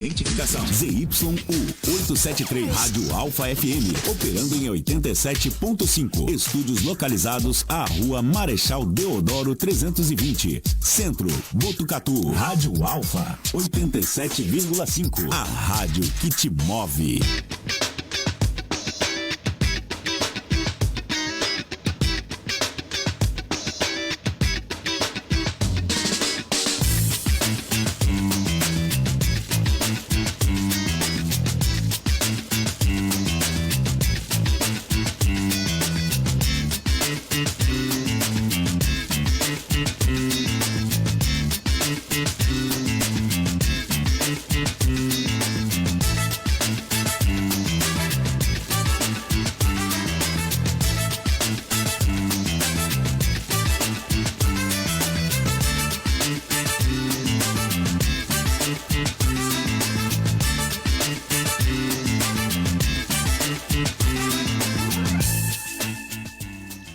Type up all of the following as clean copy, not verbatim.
Identificação ZYU 873, Rádio Alfa FM, operando em 87.5. Estúdios localizados à Rua Marechal Deodoro 320, Centro, Botucatu. Rádio Alfa 87,5. A rádio que te move.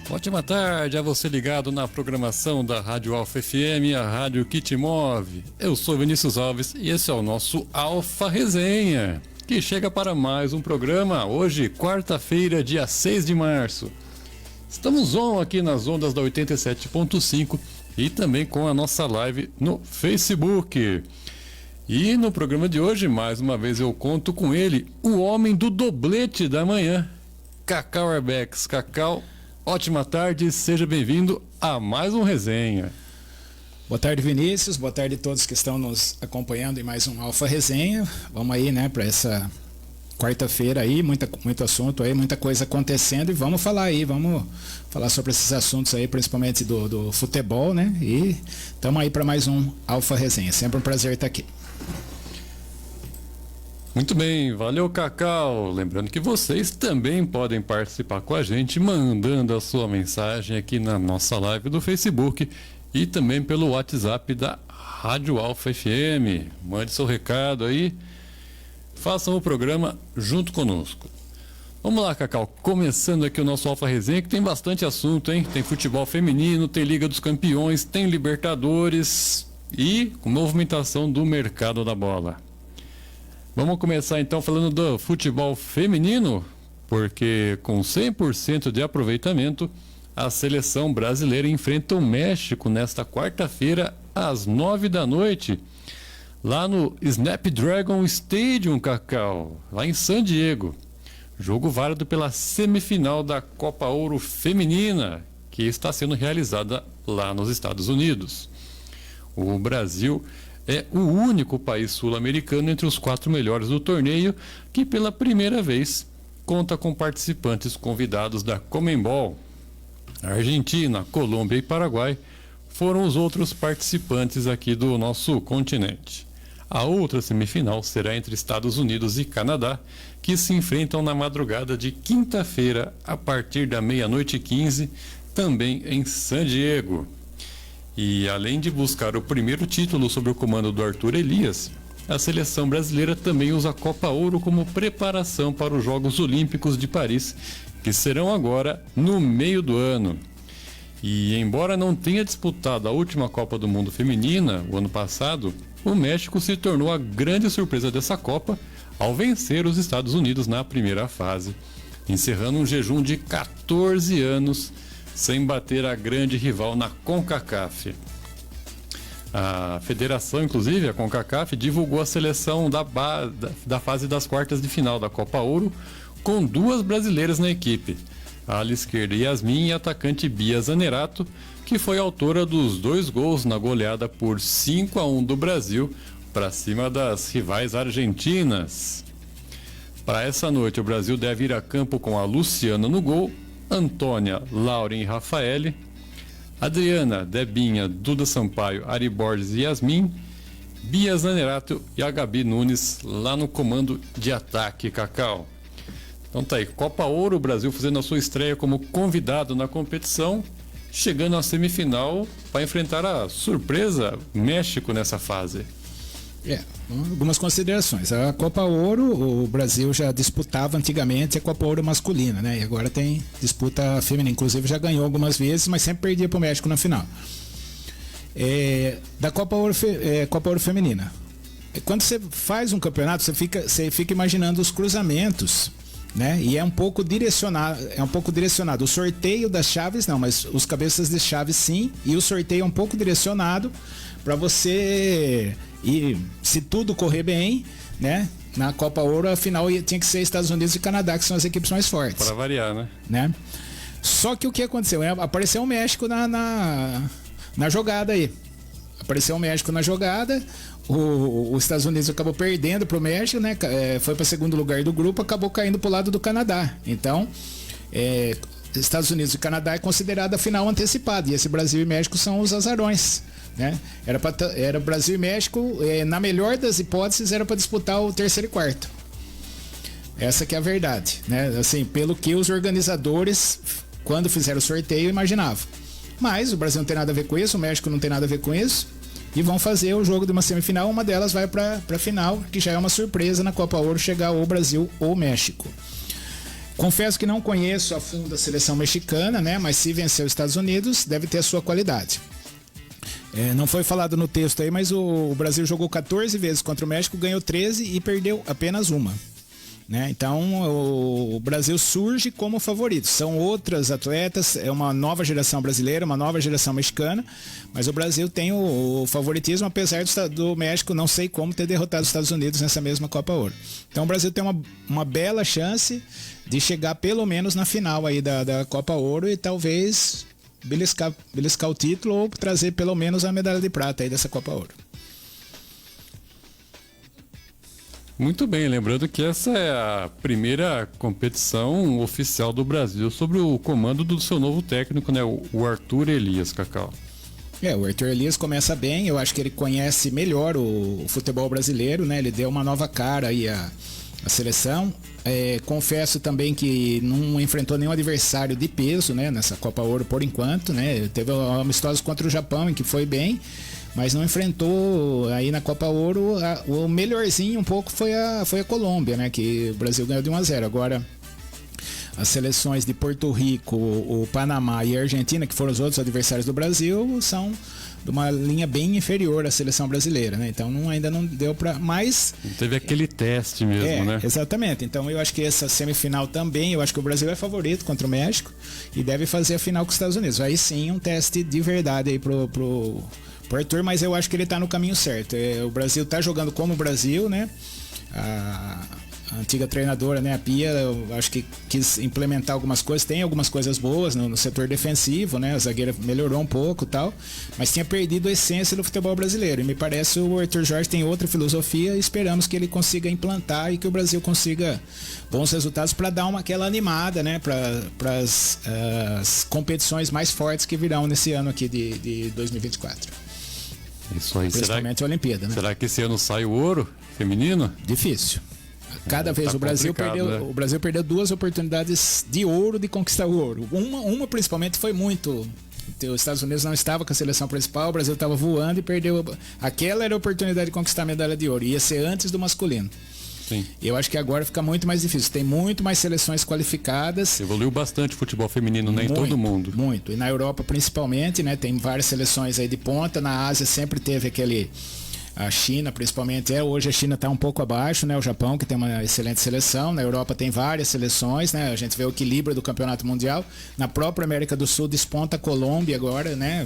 Ótima tarde a você ligado na programação da Rádio Alfa FM, a rádio que te move. Eu sou Vinícius Alves e esse é o nosso Alfa Resenha, que chega para mais um programa hoje, quarta-feira, dia 6 de março. Estamos on aqui nas ondas da 87.5 e também com a nossa live no Facebook. E no programa de hoje, mais uma vez eu conto com ele, o homem do doblete da manhã, Cacau Arbex. Cacau, ótima tarde, seja bem-vindo a mais um Resenha. Boa tarde, Vinícius, boa tarde a todos que estão nos acompanhando em mais um Alfa Resenha. Vamos aí, né, para essa quarta-feira aí, muito assunto aí, muita coisa acontecendo e vamos falar sobre esses assuntos aí, principalmente do futebol, né, e estamos aí para mais um Alfa Resenha, sempre um prazer estar aqui. Muito bem, valeu, Cacau. Lembrando que vocês também podem participar com a gente mandando a sua mensagem aqui na nossa live do Facebook e também pelo WhatsApp da Rádio Alfa FM. Mande seu recado aí, façam o programa junto conosco. Vamos lá, Cacau, começando aqui o nosso Alfa Resenha, que tem bastante assunto, hein? Tem futebol feminino, tem Liga dos Campeões, tem Libertadores e com movimentação do mercado da bola. Vamos começar então falando do futebol feminino, porque com 100% de aproveitamento, a seleção brasileira enfrenta o México nesta quarta-feira às 9 da noite, lá no Snapdragon Stadium, Cacau, lá em San Diego. Jogo válido pela semifinal da Copa Ouro Feminina, que está sendo realizada lá nos Estados Unidos. O Brasil é o único país sul-americano entre os 4 melhores do torneio que pela primeira vez conta com participantes convidados da Conmebol. A Argentina, Colômbia e Paraguai foram os outros participantes aqui do nosso continente. A outra semifinal será entre Estados Unidos e Canadá, que se enfrentam na madrugada de quinta-feira a partir da 00h15, também em San Diego. E além de buscar o primeiro título sob o comando do Arthur Elias, a seleção brasileira também usa a Copa Ouro como preparação para os Jogos Olímpicos de Paris, que serão agora no meio do ano. E embora não tenha disputado a última Copa do Mundo feminina, o ano passado, o México se tornou a grande surpresa dessa Copa ao vencer os Estados Unidos na primeira fase, encerrando um jejum de 14 anos sem bater a grande rival na CONCACAF. A federação, inclusive, a CONCACAF, divulgou a seleção da fase das quartas de final da Copa Ouro, com 2 brasileiras na equipe, a ala esquerda Yasmin e a atacante Bia Zanerato, que foi autora dos 2 gols na goleada por 5-1 do Brasil para cima das rivais argentinas. Para essa noite, o Brasil deve ir a campo com a Luciana no gol, Antônia, Lauren e Rafaele, Adriana, Debinha, Duda Sampaio, Ari Borges e Yasmin, Bia Zanerato e a Gabi Nunes lá no comando de ataque, Cacau. Então tá aí, Copa Ouro, o Brasil fazendo a sua estreia como convidado na competição, chegando à semifinal para enfrentar a surpresa México nessa fase. Algumas considerações. A Copa Ouro, o Brasil já disputava antigamente a Copa Ouro masculina, né? E agora tem disputa feminina. Inclusive já ganhou algumas vezes, mas sempre perdia para o México na final. Da Copa Ouro feminina. quando você faz um campeonato, você fica imaginando os cruzamentos, né? E é um pouco direcionado. O sorteio das chaves não, mas os cabeças de chaves sim, e o sorteio é um pouco direcionado para você ir, se tudo correr bem, né? Na Copa Ouro, a final tinha que ser Estados Unidos e Canadá, que são as equipes mais fortes. Para variar, né? Só que o que aconteceu? Apareceu o México na jogada aí. Apareceu o México na jogada, os Estados Unidos acabou perdendo para o México, né? Foi para segundo lugar do grupo, acabou caindo para o lado do Canadá. Então, Estados Unidos e Canadá é considerada a final antecipada, e esse Brasil e México são os azarões, né? Era Brasil e México, na melhor das hipóteses, era para disputar o terceiro e quarto. Essa que é a verdade, né? Assim, pelo que os organizadores, quando fizeram o sorteio, imaginavam. Mas o Brasil não tem nada a ver com isso, o México não tem nada a ver com isso, e vão fazer o jogo de uma semifinal, uma delas vai para a final, que já é uma surpresa na Copa Ouro chegar ou Brasil ou México. Confesso que não conheço a fundo a seleção mexicana, né? Mas se vencer os Estados Unidos, deve ter a sua qualidade. Não foi falado no texto aí, mas o Brasil jogou 14 vezes contra o México, ganhou 13 e perdeu apenas uma. Né? Então o Brasil surge como favorito. São outras atletas, é uma nova geração brasileira, uma nova geração mexicana, mas o Brasil tem o favoritismo, apesar do México não sei como ter derrotado os Estados Unidos nessa mesma Copa Ouro. Então o Brasil tem uma bela chance de chegar pelo menos na final aí da Copa Ouro e talvez beliscar o título ou trazer pelo menos a medalha de prata aí dessa Copa Ouro. Muito bem, lembrando que essa é a primeira competição oficial do Brasil sob o comando do seu novo técnico, né? O Arthur Elias, Cacau. O Arthur Elias começa bem, eu acho que ele conhece melhor o futebol brasileiro, né? Ele deu uma nova cara aí à seleção. Confesso também que não enfrentou nenhum adversário de peso, né? Nessa Copa Ouro por enquanto, né? Teve amistosos contra o Japão, em que foi bem, mas não enfrentou aí na Copa Ouro. O melhorzinho um pouco foi a Colômbia, né? Que o Brasil ganhou de 1-0. Agora, as seleções de Porto Rico, o Panamá e a Argentina, que foram os outros adversários do Brasil, são de uma linha bem inferior à seleção brasileira, né? Então ainda não deu para mais. Não teve aquele teste mesmo, né? Exatamente. Então eu acho que essa semifinal também, eu acho que o Brasil é favorito contra o México e deve fazer a final com os Estados Unidos. Aí sim, um teste de verdade aí pro Arthur, mas eu acho que ele tá no caminho certo. O Brasil tá jogando como o Brasil, né? A antiga treinadora, né, a Pia, eu acho que quis implementar algumas coisas, tem algumas coisas boas no setor defensivo, né, a zagueira melhorou um pouco e tal, mas tinha perdido a essência do futebol brasileiro, e me parece o Arthur Jorge tem outra filosofia, e esperamos que ele consiga implantar e que o Brasil consiga bons resultados para dar aquela animada, né, para as competições mais fortes que virão nesse ano aqui de 2024. Isso aí. Principalmente a Olimpíada, né? Será que esse ano sai o ouro feminino? Difícil. Cada vez tá o Brasil perdeu, né? O Brasil perdeu 2 oportunidades de ouro de conquistar o ouro. Uma principalmente foi muito. Os Estados Unidos não estava com a seleção principal, o Brasil estava voando e perdeu. Aquela era a oportunidade de conquistar a medalha de ouro. Ia ser antes do masculino. Sim. Eu acho que agora fica muito mais difícil. Tem muito mais seleções qualificadas. Evoluiu bastante o futebol feminino, né? Em todo mundo. Muito. E na Europa principalmente, né? Tem várias seleções aí de ponta. Na Ásia sempre teve a China, principalmente, hoje a China está um pouco abaixo, né? O Japão, que tem uma excelente seleção. Na Europa tem várias seleções, né? A gente vê o equilíbrio do campeonato mundial. Na própria América do Sul desponta a Colômbia agora, né?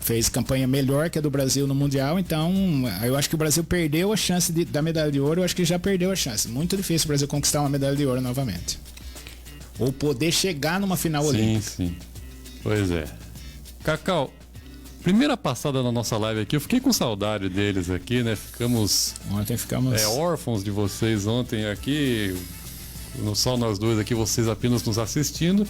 Fez campanha melhor que a do Brasil no Mundial. Então, eu acho que o Brasil perdeu a chance da medalha de ouro. Eu acho que já perdeu a chance. Muito difícil o Brasil conquistar uma medalha de ouro novamente. Ou poder chegar numa final olímpica. Sim. Pois é. Cacau, primeira passada na nossa live aqui, eu fiquei com saudade deles aqui, né? Ontem ficamos órfãos de vocês ontem aqui, só nós dois aqui, vocês apenas nos assistindo.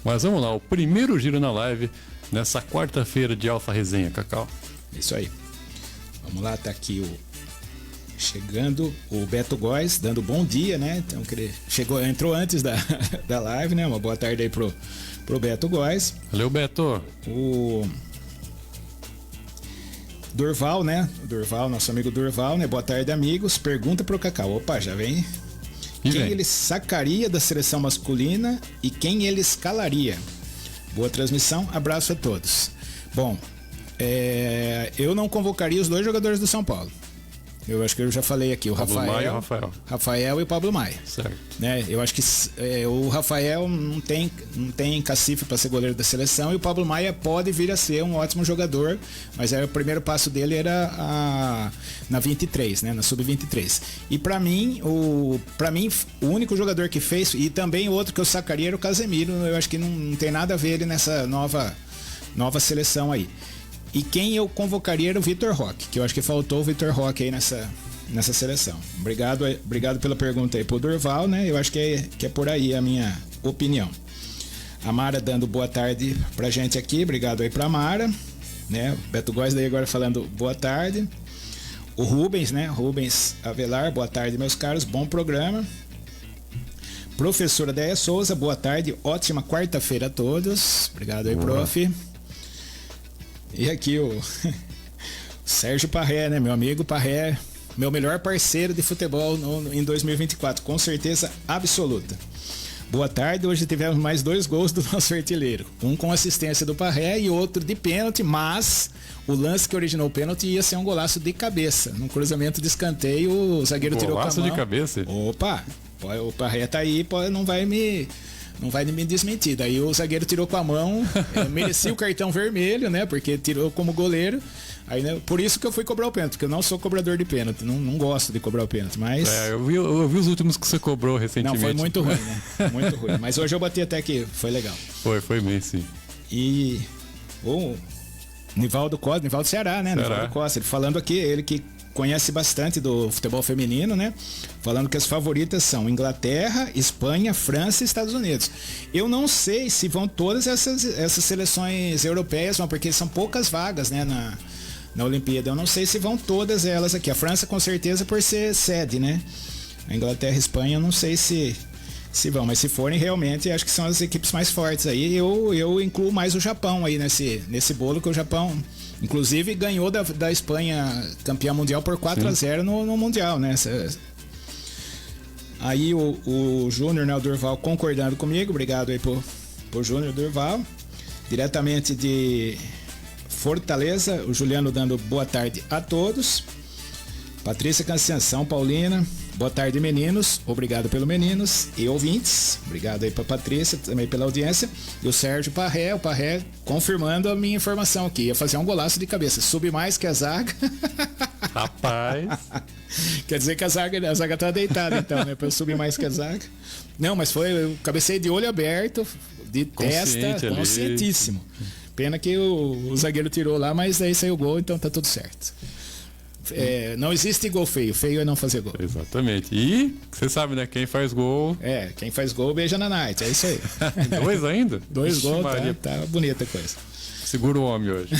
Mas vamos lá, o primeiro giro na live nessa quarta-feira de Alfa Resenha, Cacau. Isso aí. Vamos lá, tá aqui chegando o Beto Góes, dando bom dia, né? Então, entrou antes da live, né? Uma boa tarde aí pro Beto Góes. Valeu, Beto. O Durval, né? O Durval, nosso amigo Durval, né? Boa tarde, amigos. Pergunta pro Cacau. Opa, já vem. Quem ele sacaria da seleção masculina e quem ele escalaria? Boa transmissão, abraço a todos. Bom, eu não convocaria os 2 jogadores do São Paulo. Eu acho que eu já falei aqui, o Pablo Rafael, Maia e o Rafael. Rafael e o Pablo Maia. Certo. Né? Eu acho que o Rafael não tem cacife para ser goleiro da seleção, e o Pablo Maia pode vir a ser um ótimo jogador, mas o primeiro passo dele era na 23, né? Na sub-23. E para mim, o único jogador que fez, e também outro que eu sacaria era o Casemiro. Eu acho que não tem nada a ver ele nessa nova seleção aí. E quem eu convocaria era o Vitor Roque, que eu acho que faltou o Vitor Roque aí nessa seleção. Obrigado pela pergunta aí pro Durval, né? Eu acho que é por aí a minha opinião. A Mara dando boa tarde pra gente aqui, obrigado aí pra Mara, né? O Beto Góes daí agora falando boa tarde. O Rubens, né? Rubens Avelar, boa tarde, meus caros, bom programa. Professora Déia Souza, boa tarde, ótima quarta-feira a todos. Obrigado aí, prof. E aqui o Sérgio Parré, né? Meu amigo Parré, meu melhor parceiro de futebol em 2024, com certeza absoluta. Boa tarde, hoje tivemos mais 2 gols do nosso artilheiro. Um com assistência do Parré e outro de pênalti, mas o lance que originou o pênalti ia ser um golaço de cabeça. Num cruzamento de escanteio, o zagueiro tirou com a mão. Golaço de cabeça? Opa, o Parré tá aí, não vai me desmentir. Daí o zagueiro tirou com a mão, merecia o cartão vermelho, né? Porque tirou como goleiro. Aí, né, por isso que eu fui cobrar o pênalti, porque eu não sou cobrador de pênalti, não gosto de cobrar o pênalti, mas... eu vi os últimos que você cobrou recentemente. Não, foi muito ruim, né? Muito ruim. Mas hoje eu bati até que foi legal. Foi mesmo, sim. E o Nivaldo Costa, Nivaldo Ceará, né? Ceará. Nivaldo Costa, ele falando aqui, ele que conhece bastante do futebol feminino, né? Falando que as favoritas são Inglaterra, Espanha, França e Estados Unidos. Eu não sei se vão todas essas seleções europeias, porque são poucas vagas, né, na Olimpíada. Eu não sei se vão todas elas aqui. A França com certeza por ser sede, né? A Inglaterra e Espanha eu não sei se vão, mas se forem realmente acho que são as equipes mais fortes aí. Eu incluo mais o Japão aí nesse bolo, que o Japão inclusive ganhou da Espanha campeã mundial por 4-0 no Mundial, né? Aí o Júnior, né, o Durval, concordando comigo. Obrigado aí por Júnior Durval. Diretamente de Fortaleza, o Juliano dando boa tarde a todos. Patrícia Conceição Paulina, boa tarde, meninos. Obrigado pelo meninos e ouvintes. Obrigado aí pra Patrícia, também pela audiência. E o Sérgio Parré, confirmando a minha informação aqui. Ia fazer um golaço de cabeça. Sube mais que a zaga. Rapaz. Quer dizer que a zaga tá deitada, então, né? Pra eu subir mais que a zaga. Não, mas eu cabecei de olho aberto, de testa, conscientíssimo. Pena que o zagueiro tirou lá, mas daí saiu o gol, então tá tudo certo. Não existe gol feio. Feio é não fazer gol. Exatamente. E você sabe, né? Quem faz gol... Quem faz gol beija na night. É isso aí. 2 ainda? 2 gols, tá bonita a coisa. Segura o homem hoje.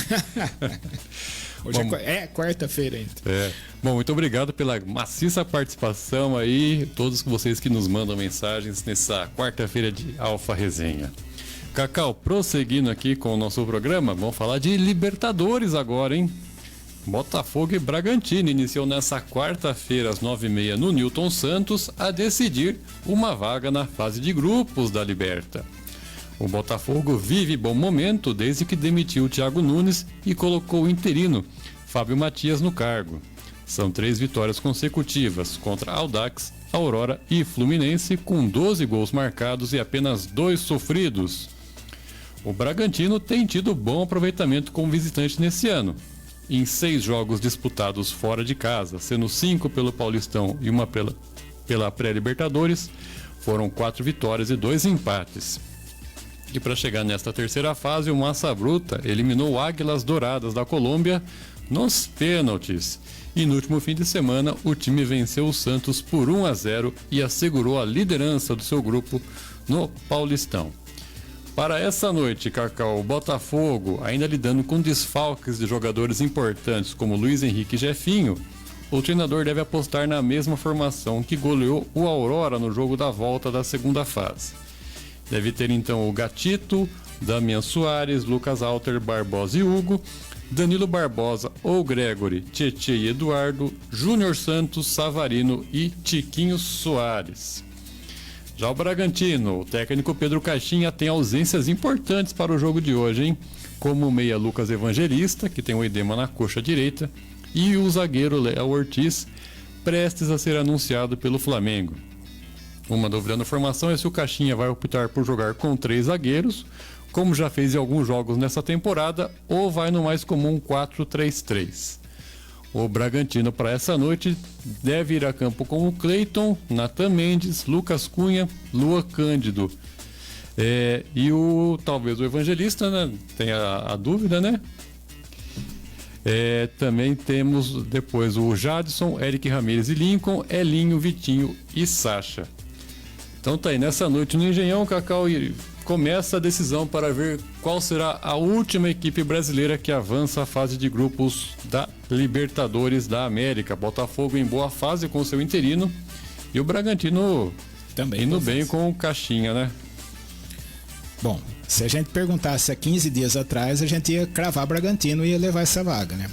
Hoje é quarta-feira ainda. Bom, muito obrigado pela maciça participação aí. Todos vocês que nos mandam mensagens nessa quarta-feira de Alfa Resenha. Cacau, prosseguindo aqui com o nosso programa, vamos falar de Libertadores agora, hein? Botafogo e Bragantino iniciou nessa quarta-feira às 9h30 no Newton Santos a decidir uma vaga na fase de grupos da Liberta. O Botafogo vive bom momento desde que demitiu o Thiago Nunes e colocou o interino Fábio Matias no cargo. São 3 vitórias consecutivas contra Audax, Aurora e Fluminense, com 12 gols marcados e apenas 2 sofridos. O Bragantino tem tido bom aproveitamento como visitante nesse ano. Em 6 jogos disputados fora de casa, sendo 5 pelo Paulistão e 1 pela Pré-Libertadores, foram 4 vitórias e 2 empates. E para chegar nesta terceira fase, o Massa Bruta eliminou o Águilas Douradas da Colômbia nos pênaltis. E no último fim de semana, o time venceu o Santos por 1-0 e assegurou a liderança do seu grupo no Paulistão. Para essa noite, Cacau, o Botafogo, ainda lidando com desfalques de jogadores importantes como Luiz Henrique e Jefinho, o treinador deve apostar na mesma formação que goleou o Aurora no jogo da volta da segunda fase. Deve ter então o Gatito, Damian Soares, Lucas Alter, Barbosa e Hugo, Danilo Barbosa ou Gregory, Tietê e Eduardo, Júnior Santos, Savarino e Tiquinho Soares. Já o Bragantino, o técnico Pedro Caixinha tem ausências importantes para o jogo de hoje, hein? Como o meia Lucas Evangelista, que tem um edema na coxa direita, e o zagueiro Léo Ortiz, prestes a ser anunciado pelo Flamengo. Uma dúvida na formação é se o Caixinha vai optar por jogar com 3 zagueiros, como já fez em alguns jogos nessa temporada, ou vai no mais comum 4-3-3. O Bragantino para essa noite deve ir a campo com o Cleiton, Nathan Mendes, Lucas Cunha, Lua Cândido. E talvez o Evangelista, né? Tem a dúvida, né? Também temos depois o Jadson, Eric Ramírez e Lincoln, Elinho, Vitinho e Sacha. Então tá aí, nessa noite no Engenhão, Cacau, começa a decisão para ver qual será a última equipe brasileira que avança a fase de grupos da Libertadores da América. Botafogo em boa fase com seu interino e o Bragantino também indo bem com o Caixinha, né? Bom, se a gente perguntasse há 15 dias atrás, a gente ia cravar Bragantino e ia levar essa vaga, né?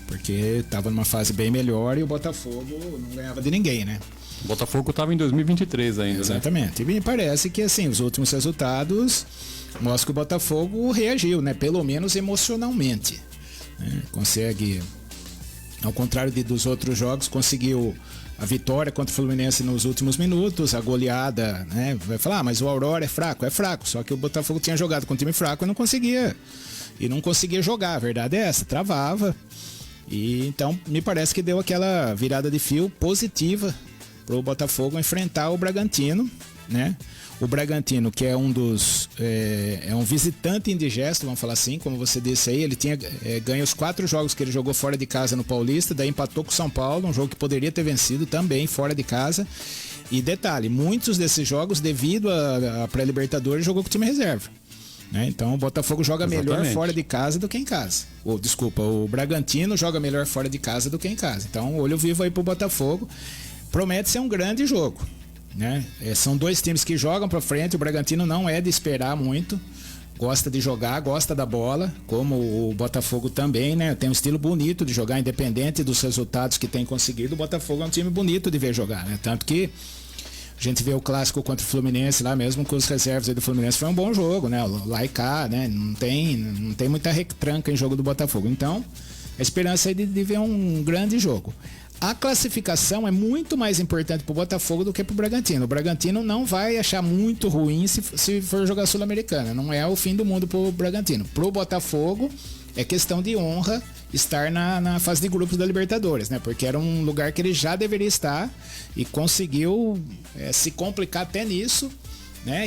Porque estava numa fase bem melhor e o Botafogo não ganhava de ninguém, né? O Botafogo estava em 2023 ainda, exatamente. Né? E me parece que assim, os últimos resultados mostram que o Botafogo reagiu, né? Pelo menos emocionalmente. Né? Consegue, ao contrário dos outros jogos, conseguiu a vitória contra o Fluminense nos últimos minutos, a goleada, né? Vai falar, mas o Aurora é fraco, só que o Botafogo tinha jogado com um time fraco e não conseguia jogar, a verdade é essa, travava. E então me parece que deu aquela virada de fio positiva para o Botafogo enfrentar o Bragantino, né? O Bragantino, que é um visitante indigesto, vamos falar assim, como você disse aí, ele tinha ganho os 4 jogos que ele jogou fora de casa no Paulista, daí empatou com o São Paulo, um jogo que poderia ter vencido também fora de casa. E detalhe, muitos desses jogos, devido a pré-Libertadores, jogou com o time reserva. Né? Então o Botafogo joga melhor fora de casa do que em casa. O Bragantino joga melhor fora de casa do que em casa. Então olho vivo aí pro Botafogo. Promete ser um grande jogo, né? São 2 times que jogam para frente. O Bragantino não é de esperar muito, gosta de jogar, gosta da bola, como o Botafogo também, né? Tem um estilo bonito de jogar, independente dos resultados que tem conseguido. O Botafogo é um time bonito de ver jogar, né? Tanto que a gente vê o clássico contra o Fluminense lá mesmo, com os reservas aí do Fluminense, foi um bom jogo, né? Lá e cá, né? Não tem muita retranca em jogo do Botafogo. Então, a esperança é de ver um grande jogo. A classificação é muito mais importante para o Botafogo do que para o Bragantino. O Bragantino não vai achar muito ruim se for jogar Sul-Americana. Não é o fim do mundo para o Bragantino. Para o Botafogo é questão de honra estar na fase de grupos da Libertadores, né? Porque era um lugar que ele já deveria estar e conseguiu se complicar até nisso, né?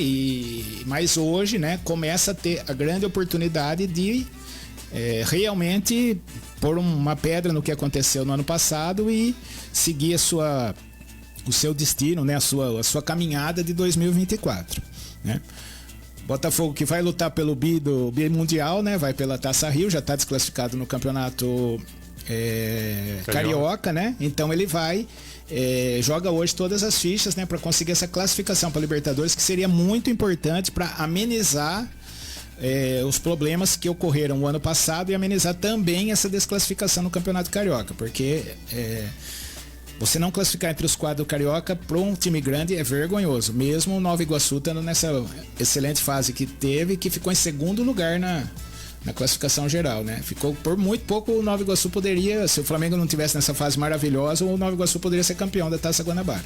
Mas hoje, né, começa a ter a grande oportunidade de realmente pôr uma pedra no que aconteceu no ano passado e seguir o seu destino, né? a sua caminhada de 2024, né? Botafogo que vai lutar pelo bi mundial, né? Vai pela Taça Rio, já está desclassificado no campeonato Carioca, né? Então ele vai joga hoje todas as fichas, né? Para conseguir essa classificação para Libertadores, que seria muito importante para amenizar os problemas que ocorreram o ano passado e amenizar também essa desclassificação no Campeonato Carioca, porque você não classificar entre os 4 do Carioca para um time grande é vergonhoso, mesmo o Nova Iguaçu estando nessa excelente fase que teve, que ficou em segundo lugar na classificação geral, né? Ficou por muito pouco. O Nova Iguaçu poderia, se o Flamengo não tivesse nessa fase maravilhosa, o Nova Iguaçu poderia ser campeão da Taça Guanabara.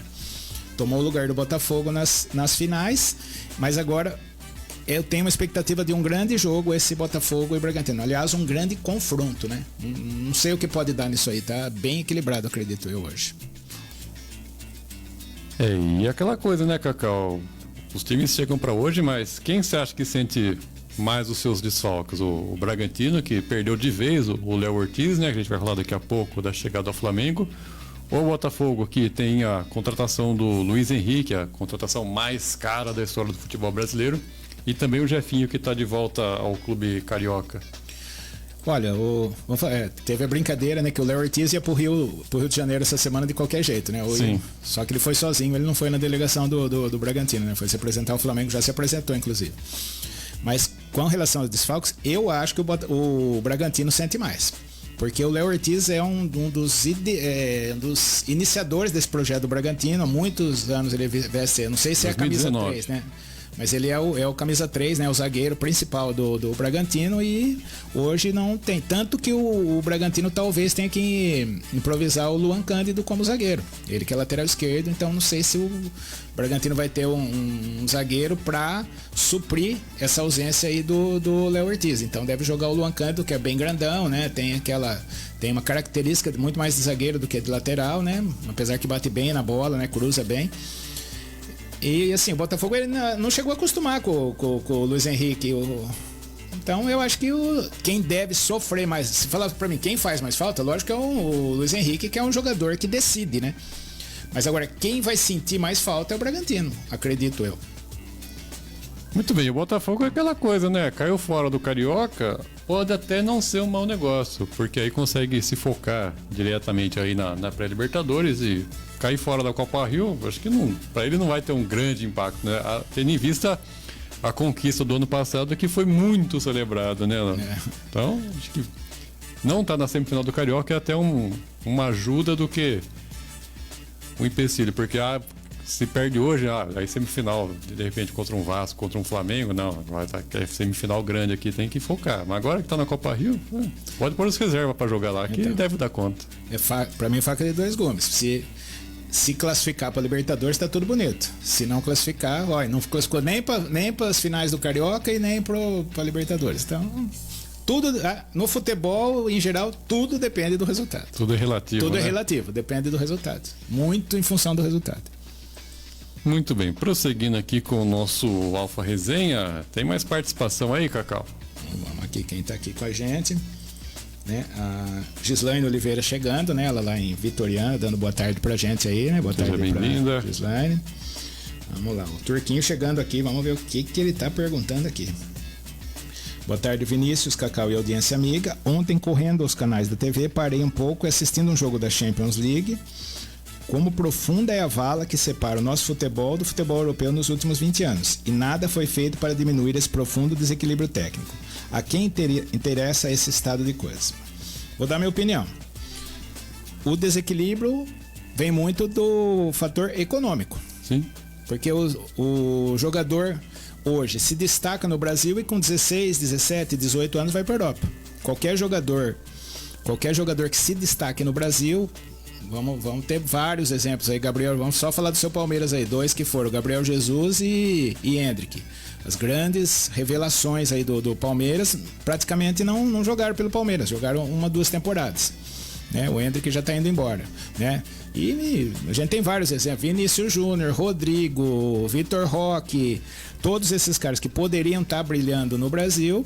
Tomou o lugar do Botafogo nas finais, mas agora eu tenho uma expectativa de um grande jogo, esse Botafogo e Bragantino. Aliás, um grande confronto, né? Não sei o que pode dar nisso aí, tá bem equilibrado, acredito eu, hoje. E aquela coisa, né, Cacau? Os times chegam para hoje, mas quem você acha que sente mais os seus desfalques? O Bragantino, que perdeu de vez o Léo Ortiz, né? Que a gente vai falar daqui a pouco da chegada ao Flamengo. Ou o Botafogo, que tem a contratação do Luiz Henrique, a contratação mais cara da história do futebol brasileiro. E também o Jefinho, que está de volta ao clube carioca. Olha, teve a brincadeira, né, que o Léo Ortiz ia pro Rio de Janeiro essa semana de qualquer jeito, né? Sim. Só que ele foi sozinho, ele não foi na delegação do Bragantino, né? Foi se apresentar ao Flamengo, já se apresentou, inclusive. Mas com relação aos desfalques, eu acho que o Bragantino sente mais. Porque o Léo Ortiz é um dos iniciadores desse projeto do Bragantino. Há muitos anos ele veste, não sei se é a camisa 3, né? Mas ele é o camisa 3, né? O zagueiro principal do Bragantino, e hoje não tem. Tanto que o Bragantino talvez tenha que improvisar o Luan Cândido como zagueiro. Ele que é lateral esquerdo, então não sei se o Bragantino vai ter um zagueiro para suprir essa ausência aí do Léo Ortiz. Então deve jogar o Luan Cândido, que é bem grandão, né? Tem uma característica muito mais de zagueiro do que de lateral, né? Apesar que bate bem na bola, né? Cruza bem. E assim, o Botafogo ele não chegou a acostumar com o Luiz Henrique. Então eu acho que quem deve sofrer mais, se falar pra mim quem faz mais falta, lógico que é o Luiz Henrique, que é um jogador que decide, né? Mas agora, quem vai sentir mais falta é o Bragantino, acredito eu. Muito bem, o Botafogo é aquela coisa, né? Caiu fora do Carioca, pode até não ser um mau negócio, porque aí consegue se focar diretamente aí na pré-Libertadores, e cair fora da Copa Rio, acho que para ele não vai ter um grande impacto, né? Tendo em vista a conquista do ano passado, que foi muito celebrada, né? Então, acho que não tá na semifinal do Carioca é até uma ajuda do que um empecilho, porque se perde hoje, aí semifinal, de repente contra um Vasco, contra um Flamengo, não, vai estar semifinal grande aqui, tem que focar. Mas agora que tá na Copa Rio, pode pôr as reservas para jogar lá, que então, deve dar conta. Para mim, faca de dois gumes. Se classificar para Libertadores, tá tudo bonito. Se não classificar, não classificou nem para as finais do Carioca e nem para Libertadores. Então, tudo no futebol em geral, tudo depende do resultado. Tudo é relativo. Tudo né? é relativo, depende do resultado. Muito em função do resultado. Muito bem, prosseguindo aqui com o nosso Alfa Resenha, tem mais participação aí, Cacau? Vamos aqui, quem está aqui com a gente, né? A Gislaine Oliveira chegando, né? Ela lá em Vitoriana, dando boa tarde pra gente aí, né? Boa tarde, bem-vinda, Gislaine. Vamos lá, o Turquinho chegando aqui, vamos ver o que ele tá perguntando aqui. Boa tarde, Vinícius, Cacau e audiência amiga. Ontem, correndo aos canais da TV, parei um pouco assistindo um jogo da Champions League. Como profunda é a vala que separa o nosso futebol do futebol europeu nos últimos 20 anos, e nada foi feito para diminuir esse profundo desequilíbrio técnico. A quem interessa esse estado de coisas? Vou dar minha opinião. O desequilíbrio vem muito do fator econômico. Sim. Porque o jogador hoje se destaca no Brasil e com 16, 17, 18 anos vai para a Europa. Qualquer jogador que se destaque no Brasil... Vamos ter vários exemplos aí, Gabriel. Vamos só falar do seu Palmeiras aí. Dois que foram, Gabriel Jesus e Endrick. As grandes revelações aí do Palmeiras praticamente não jogaram pelo Palmeiras, jogaram 1-2 temporadas. Né? O Endrick já está indo embora. Né? E a gente tem vários exemplos. Vinícius Júnior, Rodrigo, Vitor Roque, todos esses caras que poderiam estar brilhando no Brasil,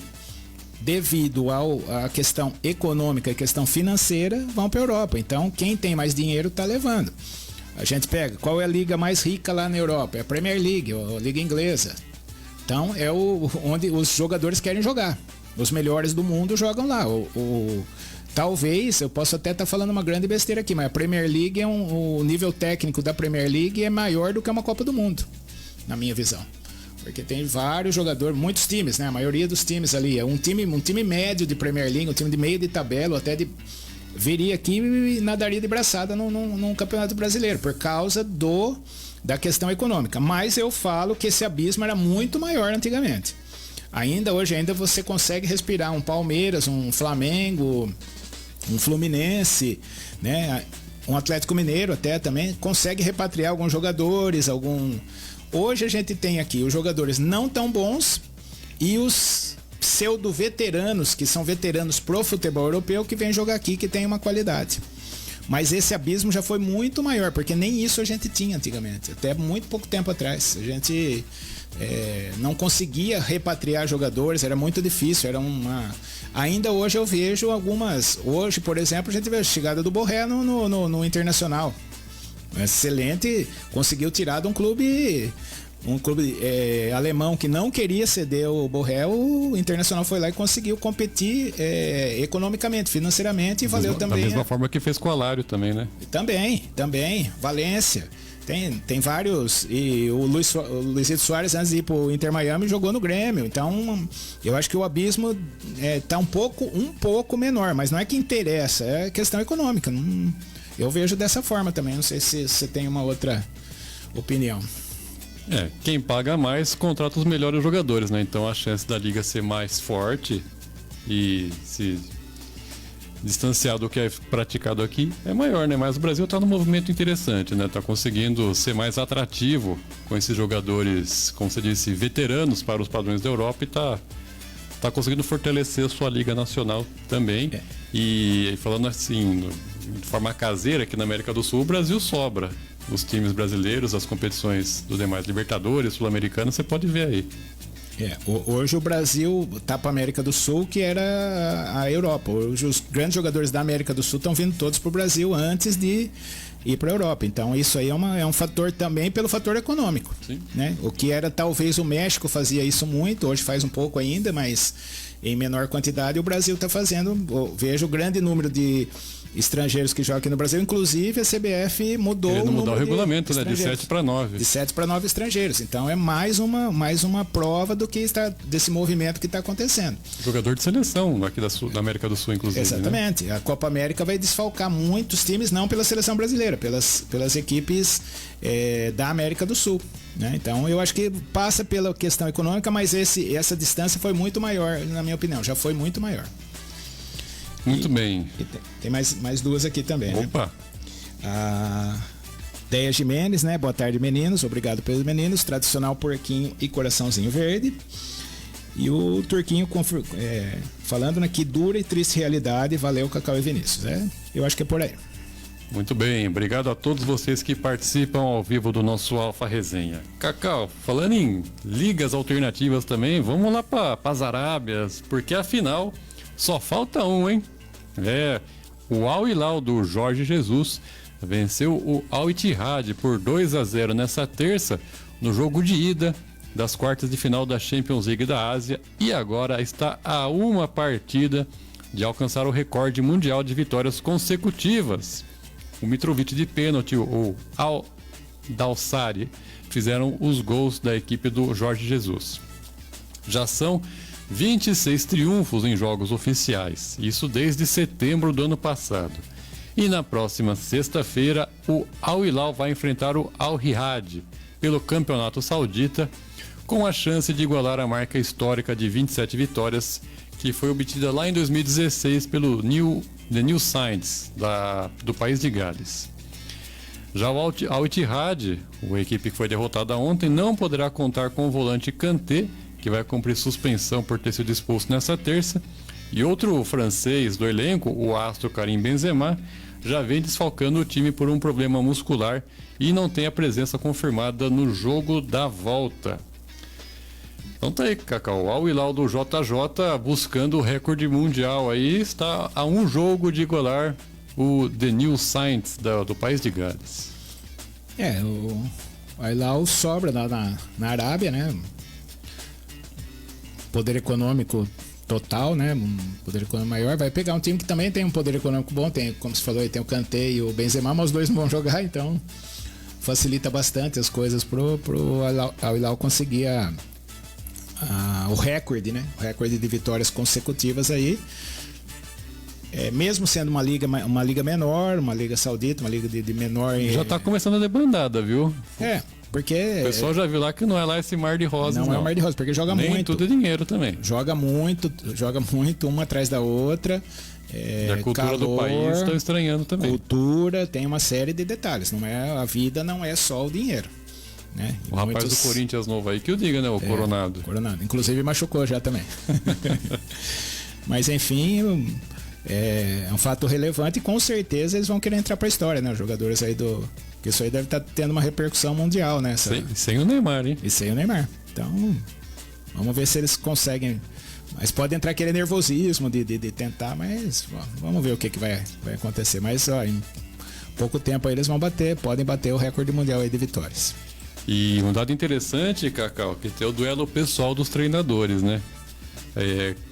devido à questão econômica e questão financeira, vão para a Europa. Então, quem tem mais dinheiro está levando. A gente pega, qual é a liga mais rica lá na Europa? É a Premier League, a liga inglesa. Então, é onde os jogadores querem jogar. Os melhores do mundo jogam lá. Talvez, eu posso até estar falando uma grande besteira aqui, mas a Premier League, o nível técnico da Premier League é maior do que uma Copa do Mundo, na minha visão. Porque tem vários jogadores, muitos times, né? A maioria dos times ali. É um time médio de Premier League, um time de meio de tabela, até viria aqui e nadaria de braçada num campeonato brasileiro, por causa da questão econômica. Mas eu falo que esse abismo era muito maior antigamente. Hoje você consegue respirar um Palmeiras, um Flamengo, um Fluminense, né? Um Atlético Mineiro até também, consegue repatriar alguns jogadores, Hoje a gente tem aqui os jogadores não tão bons e os pseudo-veteranos, que são veteranos pro futebol europeu, que vêm jogar aqui, que tem uma qualidade. Mas esse abismo já foi muito maior, porque nem isso a gente tinha antigamente, até muito pouco tempo atrás. A gente não conseguia repatriar jogadores, era muito difícil, Ainda hoje eu vejo algumas... Hoje, por exemplo, a gente vê a chegada do Borré no Internacional. Excelente, conseguiu tirar de um clube alemão que não queria ceder o Borré. O Internacional foi lá e conseguiu competir economicamente, financeiramente, e valeu também. Da mesma forma que fez com o Alário também, né? Também, Valência. Tem vários, e o Luizito Soares, antes de ir pro Inter Miami, jogou no Grêmio. Então eu acho que o abismo tá um pouco menor, mas não é que interessa, é questão econômica. Eu vejo dessa forma também, não sei se você tem uma outra opinião. Quem paga mais contrata os melhores jogadores, né? Então a chance da liga ser mais forte e se distanciar do que é praticado aqui é maior, né? Mas o Brasil está num movimento interessante, né? Está conseguindo ser mais atrativo com esses jogadores, como você disse, veteranos para os padrões da Europa e tá conseguindo fortalecer a sua liga nacional também. E falando assim, de forma caseira, aqui na América do Sul, o Brasil sobra. Os times brasileiros, as competições dos demais Libertadores, Sul-Americanos, você pode ver aí. Hoje o Brasil tá para a América do Sul, que era a Europa. Hoje os grandes jogadores da América do Sul estão vindo todos para o Brasil antes de ir para a Europa. Então isso aí é um fator também pelo fator econômico. Sim. Né? O que era talvez o México fazia isso muito, hoje faz um pouco ainda, mas em menor quantidade o Brasil está fazendo. Vejo o grande número de estrangeiros que jogam aqui no Brasil, inclusive a CBF mudou o regulamento, né? De 7 para 9. De 7 para 9 estrangeiros. Então é mais uma prova do que está desse movimento que está acontecendo. Jogador de seleção aqui da América do Sul, inclusive. Exatamente. Né? A Copa América vai desfalcar muitos times, não pela seleção brasileira, pelas equipes da América do Sul. Né? Então eu acho que passa pela questão econômica, mas essa distância foi muito maior, na minha opinião, já foi muito maior. Muito bem. E tem mais duas aqui também. Opa! Né? A Deia Jimenez, né? Boa tarde, meninos. Obrigado pelos meninos. Tradicional porquinho e coraçãozinho verde. E o Turquinho falando, né? Que dura e triste realidade. Valeu, Cacau e Vinícius. Eu acho que é por aí. Muito bem. Obrigado a todos vocês que participam ao vivo do nosso Alfa Resenha. Cacau, falando em ligas alternativas também, vamos lá para as Arábias, porque afinal só falta um, hein? O Al Hilal do Jorge Jesus venceu o Al Ittihad por 2-0 nessa terça no jogo de ida das quartas de final da Champions League da Ásia e agora está a uma partida de alcançar o recorde mundial de vitórias consecutivas. O Mitrovic de pênalti, o Al Dawsari, fizeram os gols da equipe do Jorge Jesus. Já são 26 triunfos em jogos oficiais, isso desde setembro do ano passado. E na próxima sexta-feira, o Al Hilal vai enfrentar o Al Ittihad pelo Campeonato Saudita, com a chance de igualar a marca histórica de 27 vitórias, que foi obtida lá em 2016 pelo The New Saints, do país de Gales. Já o Al Ittihad, a equipe que foi derrotada ontem, não poderá contar com o volante Kanté, que vai cumprir suspensão por ter sido expulso nessa terça, e outro francês do elenco, o astro Karim Benzema, já vem desfalcando o time por um problema muscular e não tem a presença confirmada no jogo da volta. Então tá aí, Cacau, o Al Hilal do JJ buscando o recorde mundial aí, está a um jogo de igualar o The New Saints do país de Gales. O Al Hilal sobra na Arábia, né? Poder econômico total, né? Um poder econômico maior. Vai pegar um time que também tem um poder econômico bom. Tem, como você falou aí, tem o Kanté e o Benzema, mas os dois não vão jogar, então facilita bastante as coisas pro Al Hilal conseguir o recorde, né? O recorde de vitórias consecutivas aí. Mesmo sendo uma liga menor, uma liga saudita, uma liga de menor... Já tá começando a debandada, viu? Porque... O pessoal já viu lá que não é lá esse mar de rosas, não. Não é um mar de rosas, porque joga nem muito. Tudo é dinheiro também. Joga muito, uma atrás da outra. E a cultura do país estão estranhando também. Cultura, tem uma série de detalhes. A vida não é só o dinheiro. Né? O rapaz do Corinthians novo aí que o diga, né? O Coronado. Coronado. Inclusive machucou já também. Mas enfim... É um fato relevante e com certeza eles vão querer entrar para a história, né? Os jogadores aí que isso aí deve estar tendo uma repercussão mundial, né? Sem o Neymar, hein? E sem o Neymar. Então, vamos ver se eles conseguem. Mas pode entrar aquele nervosismo de tentar, mas vamos ver o que vai acontecer. Mas em pouco tempo aí eles podem bater o recorde mundial aí de vitórias. E um dado interessante, Cacau, que tem o duelo pessoal dos treinadores, né?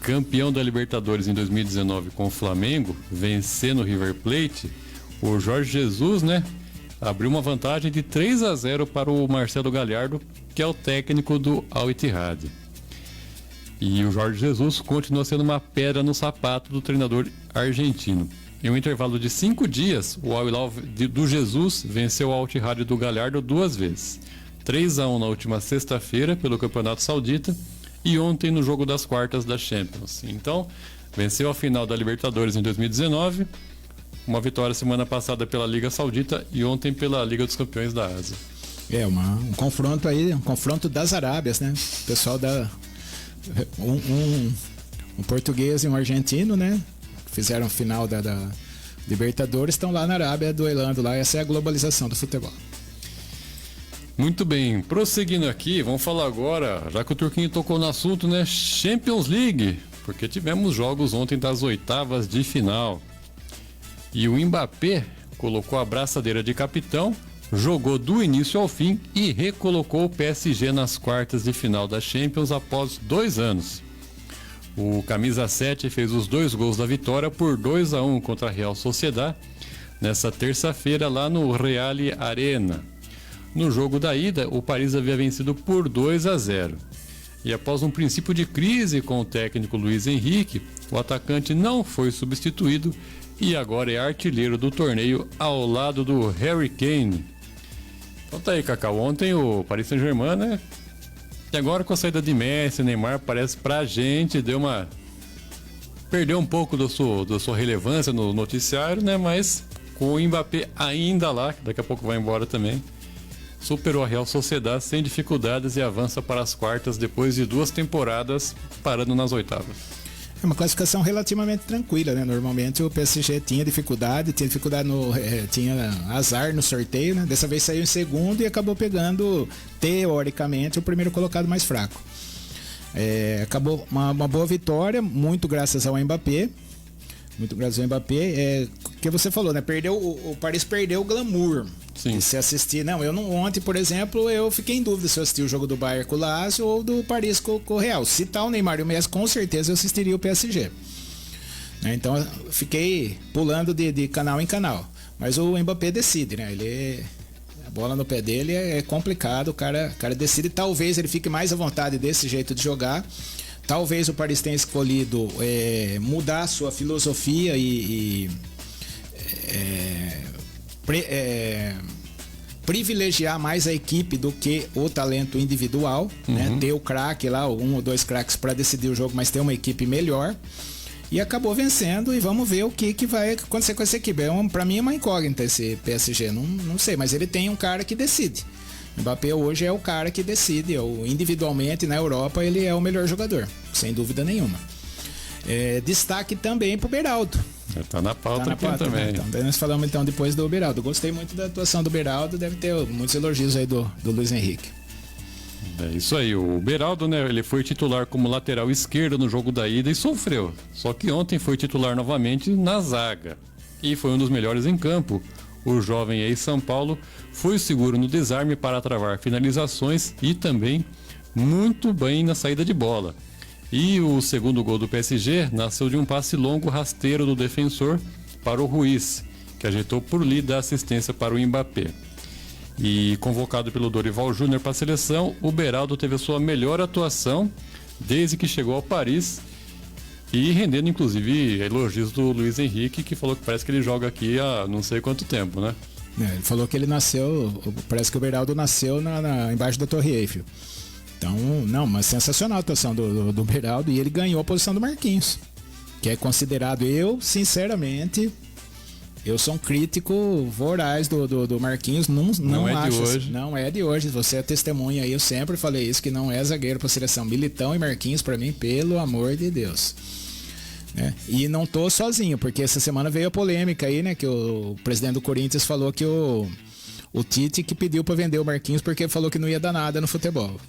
Campeão da Libertadores em 2019 com o Flamengo, vencendo o River Plate, o Jorge Jesus, né, abriu uma vantagem de 3-0 para o Marcelo Gallardo, que é o técnico do Al Ittihad. E o Jorge Jesus continua sendo uma pedra no sapato do treinador argentino. Em um intervalo de 5 dias, o Al Hilal do Jesus venceu o Al Ittihad do Gallardo 2 vezes. 3-1 na última sexta-feira pelo Campeonato Saudita e ontem no jogo das quartas da Champions. Então, venceu a final da Libertadores em 2019, uma vitória semana passada pela Liga Saudita e ontem pela Liga dos Campeões da Ásia. Um confronto aí, um confronto das Arábias, né? O pessoal da... Um português e um argentino, né? Fizeram final da Libertadores, estão lá na Arábia duelando lá. Essa é a globalização do futebol. Muito bem, prosseguindo aqui, vamos falar agora, já que o Turquinho tocou no assunto, né? Champions League, porque tivemos jogos ontem das oitavas de final. E o Mbappé colocou a braçadeira de capitão, jogou do início ao fim e recolocou o PSG nas quartas de final da Champions após 2 anos. O camisa 7 fez os 2 gols da vitória por 2-1 contra a Real Sociedad nessa terça-feira lá no Real Arena. No jogo da ida, o Paris havia vencido por 2-0. E após um princípio de crise com o técnico Luiz Henrique, o atacante não foi substituído e agora é artilheiro do torneio ao lado do Harry Kane. Então tá aí, Cacau. Ontem o Paris Saint-Germain, né? E agora com a saída de Messi, Neymar, parece pra gente perdeu um pouco da sua relevância no noticiário, né? Mas com o Mbappé ainda lá, que daqui a pouco vai embora também, superou a Real Sociedad sem dificuldades e avança para as quartas depois de 2 temporadas parando nas oitavas. É uma classificação relativamente tranquila, né? Normalmente o PSG tinha dificuldade tinha azar no sorteio, né? Dessa vez saiu em segundo e acabou pegando, teoricamente, o primeiro colocado mais fraco. Acabou uma boa vitória, muito graças ao Mbappé. Muito graças ao Mbappé. Que você falou, né? O Paris perdeu o glamour. Sim. De se assistir. Ontem, por exemplo, eu fiquei em dúvida se eu assisti o jogo do Bayern com o Lazio ou do Paris com o Real. Se tá o Neymar e o Messi, com certeza eu assistiria o PSG. Então, eu fiquei pulando de canal em canal. Mas o Mbappé decide, né? A bola no pé dele é complicado, o cara decide. Talvez ele fique mais à vontade desse jeito de jogar. Talvez o Paris tenha escolhido mudar a sua filosofia privilegiar mais a equipe do que o talento individual, né? Ter o craque lá, 1 ou 2 craques para decidir o jogo, mas ter uma equipe melhor. E acabou vencendo e vamos ver o que vai acontecer com essa equipe. Para mim é uma incógnita esse PSG, não sei, mas ele tem um cara que decide. O Mbappé hoje é o cara que decide, individualmente na Europa ele é o melhor jogador, sem dúvida nenhuma. Destaque também pro Beraldo. Tá na pauta aqui também. Né? Então, nós falamos então depois do Beraldo. Gostei muito da atuação do Beraldo, deve ter muitos elogios aí do Luiz Henrique. É isso aí, o Beraldo, né, ele foi titular como lateral esquerdo no jogo da ida e sofreu. Só que ontem foi titular novamente na zaga e foi um dos melhores em campo. O jovem ex-São Paulo foi seguro no desarme para travar finalizações e também muito bem na saída de bola. E o segundo gol do PSG nasceu de um passe longo rasteiro do defensor para o Ruiz, que ajeitou por ali da assistência para o Mbappé. E convocado pelo Dorival Júnior para a seleção, o Beraldo teve a sua melhor atuação desde que chegou ao Paris e rendendo inclusive elogios do Luiz Henrique, que falou que parece que ele joga aqui há não sei quanto tempo, né? Ele falou que ele nasceu, parece que o Beraldo nasceu embaixo da Torre Eiffel. Então, mas sensacional a atuação do Beraldo, e ele ganhou a posição do Marquinhos, que é considerado, sinceramente, eu sou um crítico voraz do Marquinhos, não é acho, de hoje. Não é de hoje, você é testemunha aí, eu sempre falei isso, que não é zagueiro para seleção. Militão e Marquinhos, para mim, pelo amor de Deus. Né? E não tô sozinho, porque essa semana veio a polêmica aí, né, que o presidente do Corinthians falou que o Tite que pediu para vender o Marquinhos porque falou que não ia dar nada no futebol.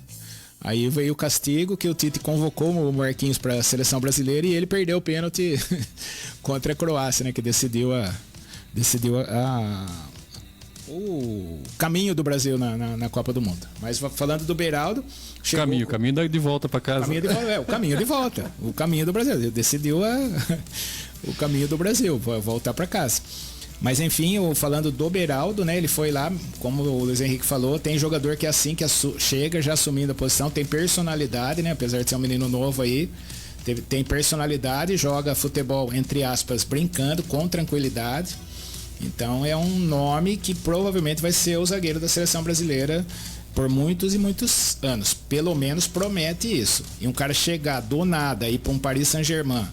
Aí veio o castigo que o Tite convocou o Marquinhos para a seleção brasileira e ele perdeu o pênalti contra a Croácia, né, que decidiu o caminho do Brasil na Copa do Mundo. Mas falando do Beraldo, chegou... caminho de volta para casa. O caminho de volta. O caminho do Brasil. Ele decidiu o caminho do Brasil, voltar para casa. Mas enfim, falando do Beraldo, né? Ele foi lá, como o Luiz Henrique falou, tem jogador que é assim, que chega já assumindo a posição, tem personalidade, né? Apesar de ser um menino novo aí, tem personalidade, joga futebol, entre aspas, brincando, com tranquilidade. Então é um nome que provavelmente vai ser o zagueiro da seleção brasileira por muitos e muitos anos. Pelo menos promete isso. E um cara chegar do nada e ir para um Paris Saint-Germain,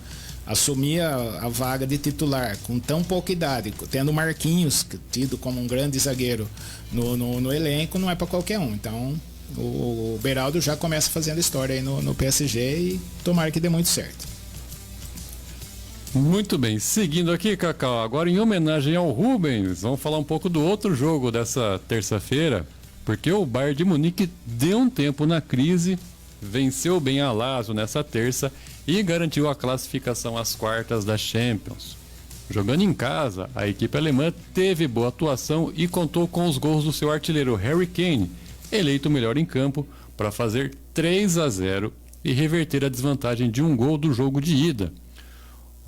assumir a vaga de titular com tão pouca idade, tendo Marquinhos tido como um grande zagueiro no elenco, não é para qualquer um. Então o Beraldo já começa fazendo história aí no PSG e tomara que dê muito certo. Muito bem, seguindo aqui, Cacau, agora em homenagem ao Rubens, vamos falar um pouco do outro jogo dessa terça-feira, porque o Bayern de Munique deu um tempo na crise, venceu bem a Lazio nessa terça e garantiu a classificação às quartas da Champions. Jogando em casa, a equipe alemã teve boa atuação e contou com os gols do seu artilheiro Harry Kane, eleito o melhor em campo, para fazer 3-0 e reverter a desvantagem de um gol do jogo de ida.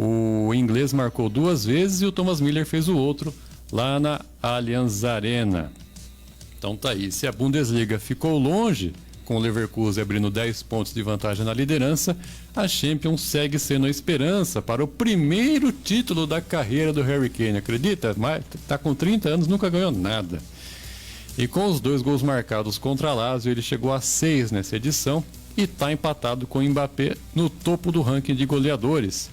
O inglês marcou 2 vezes e o Thomas Müller fez o outro lá na Allianz Arena. Então tá aí, se a Bundesliga ficou longe, com o Leverkusen abrindo 10 pontos de vantagem na liderança, a Champions segue sendo a esperança para o primeiro título da carreira do Harry Kane. Acredita? Mas tá com 30 anos, nunca ganhou nada. E com os 2 gols marcados contra a Lazio, ele chegou a 6 nessa edição e está empatado com o Mbappé no topo do ranking de goleadores.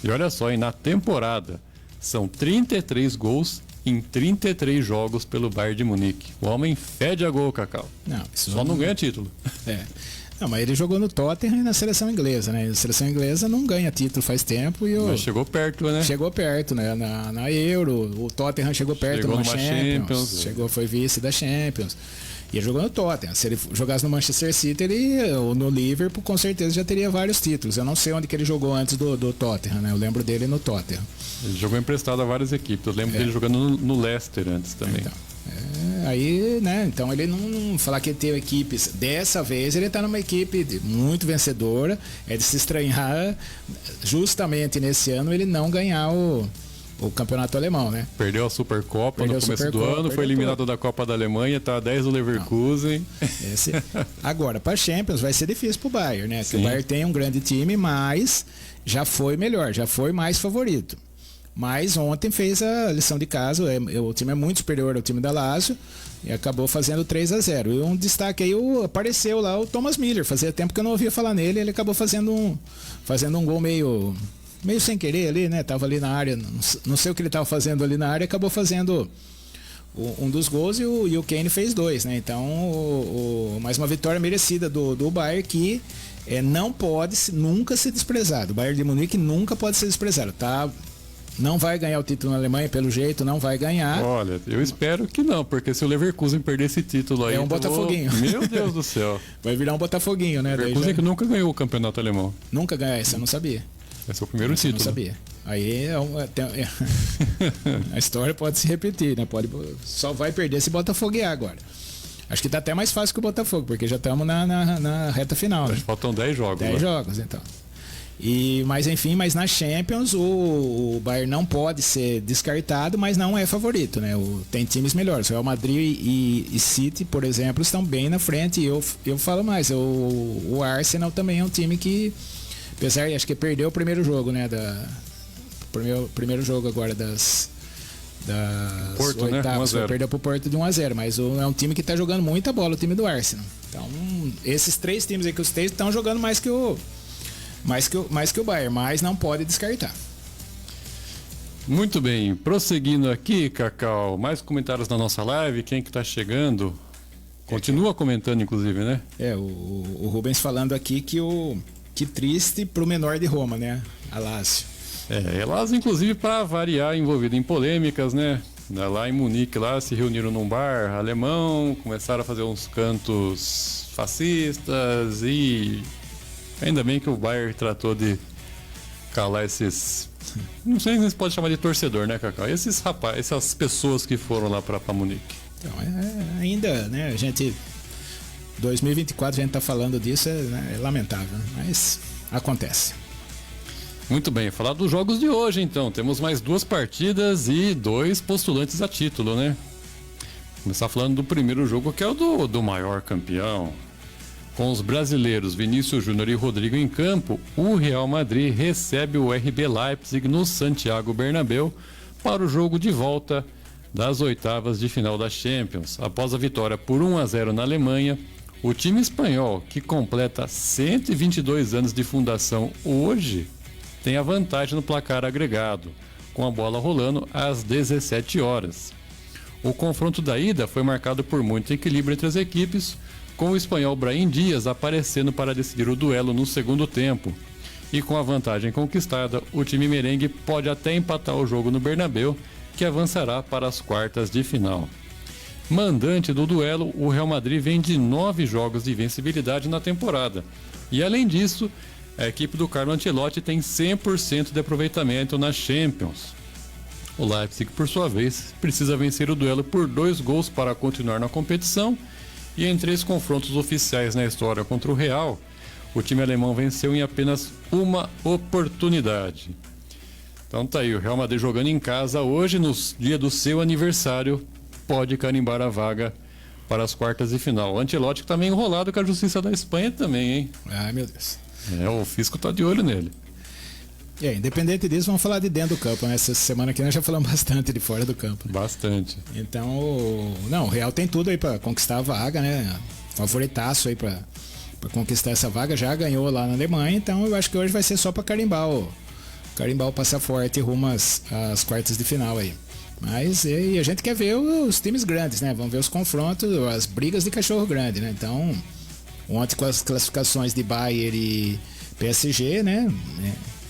E olha só, na temporada, são 33 gols em 33 jogos pelo Bayern de Munique. O homem fede a gol, Cacau. Não, isso só não ganha título. Não, mas ele jogou no Tottenham e na seleção inglesa, né? A seleção inglesa não ganha título faz tempo. Mas chegou perto, né? Chegou perto, né? Na Euro, o Tottenham chegou perto numa Champions. Foi vice da Champions. E ele jogou no Tottenham. Se ele jogasse no Manchester City, ou no Liverpool, com certeza já teria vários títulos. Eu não sei onde que ele jogou antes do Tottenham, né? Eu lembro dele no Tottenham. Ele jogou emprestado a várias equipes. Eu lembro dele jogando no Leicester antes também. Então, aí, né? Então ele não falar que ele teve equipes. Dessa vez ele está numa equipe muito vencedora. É de se estranhar justamente nesse ano ele não ganhar o campeonato alemão, né? Perdeu a Supercopa no começo do ano, foi eliminado da Copa da Alemanha, tá a 10 do Leverkusen. Agora, para Champions vai ser difícil pro Bayern, né? Porque o Bayern tem um grande time, mas já foi melhor, já foi mais favorito. Mas ontem fez a lição de casa, o time é muito superior ao time da Lazio e acabou fazendo 3-0. E um destaque aí, apareceu lá o Thomas Müller, fazia tempo que eu não ouvia falar nele, ele acabou fazendo um gol meio sem querer ali, né? Tava ali na área, não sei o que ele tava fazendo ali na área, acabou fazendo um dos gols e o Kane fez 2, né? Então, mais uma vitória merecida do Bayern que não pode nunca ser desprezado. O Bayern de Munique nunca pode ser desprezado, tá? Não vai ganhar o título na Alemanha, pelo jeito, não vai ganhar. Olha, eu espero que não, porque se o Leverkusen perder esse título aí... É um Botafoguinho. Meu Deus do céu. Vai virar um Botafoguinho, né? O Leverkusen que nunca ganhou o campeonato alemão. Nunca ganhou, esse eu não sabia. Esse é o primeiro título. Eu não sabia. Aí a história pode se repetir, né? Só vai perder se Botafoguear agora. Acho que tá até mais fácil que o Botafogo, porque já estamos na reta final. Né? Faltam 10 jogos. 10 jogos, então. Mas na Champions o Bayern não pode ser descartado, mas não é favorito, né? Tem times melhores. O Real Madrid e City, por exemplo, estão bem na frente. E eu falo mais, o Arsenal também é um time que, apesar, acho que perdeu o primeiro jogo, né? Primeiro jogo agora das Porto, oitavas, né? Perdeu pro Porto de 1-0, mas é um time que está jogando muita bola, o time do Arsenal. Então, esses 3 times aí que os 3 estão jogando mais que o Bayern, mas não pode descartar. Muito bem, prosseguindo aqui, Cacau, mais comentários na nossa live, quem que tá chegando? Continua comentando, inclusive, né? O Rubens falando aqui que triste pro menor de Roma, né? A Lazio. Lazio, inclusive, para variar, envolvido em polêmicas, né? Lá em Munique, lá se reuniram num bar alemão, começaram a fazer uns cantos fascistas e... Ainda bem que o Bayern tratou de calar esses... Não sei se pode chamar de torcedor, né, Cacau? Essas pessoas que foram lá para Munique. Então, ainda, né, a gente... 2024 a gente tá falando disso, é lamentável, mas acontece. Muito bem, falar dos jogos de hoje, então. Temos mais 2 partidas e 2 postulantes a título, né? Começar falando do primeiro jogo, que é o do maior campeão. Com os brasileiros Vinícius Júnior e Rodrigo em campo, o Real Madrid recebe o RB Leipzig no Santiago Bernabéu para o jogo de volta das oitavas de final da Champions. Após a vitória por 1-0 na Alemanha, o time espanhol, que completa 122 anos de fundação hoje, tem a vantagem no placar agregado, com a bola rolando às 17 horas. O confronto da ida foi marcado por muito equilíbrio entre as equipes, com o espanhol Brahim Dias aparecendo para decidir o duelo no segundo tempo. E com a vantagem conquistada, o time merengue pode até empatar o jogo no Bernabéu, que avançará para as quartas de final. Mandante do duelo, o Real Madrid vem de 9 jogos de invencibilidade na temporada. E além disso, a equipe do Carlo Ancelotti tem 100% de aproveitamento na Champions. O Leipzig, por sua vez, precisa vencer o duelo por 2 gols para continuar na competição. E em 3 confrontos oficiais na história contra o Real, o time alemão venceu em apenas uma oportunidade. Então tá aí, o Real Madrid jogando em casa hoje, no dia do seu aniversário, pode carimbar a vaga para as quartas de final. O Ancelotti que tá meio enrolado com a Justiça da Espanha também, hein? Ai, meu Deus. O fisco tá de olho nele. Independente disso, vamos falar de dentro do campo, né? Essa semana aqui nós já falamos bastante de fora do campo. Bastante. Então, o Real tem tudo aí para conquistar a vaga, né? Favoritaço aí para conquistar essa vaga, já ganhou lá na Alemanha, então eu acho que hoje vai ser só para carimbar o passaporte rumo às quartas de final aí. Mas a gente quer ver os times grandes, né? Vamos ver os confrontos, as brigas de cachorro grande, né? Então, ontem com as classificações de Bayern e PSG, né?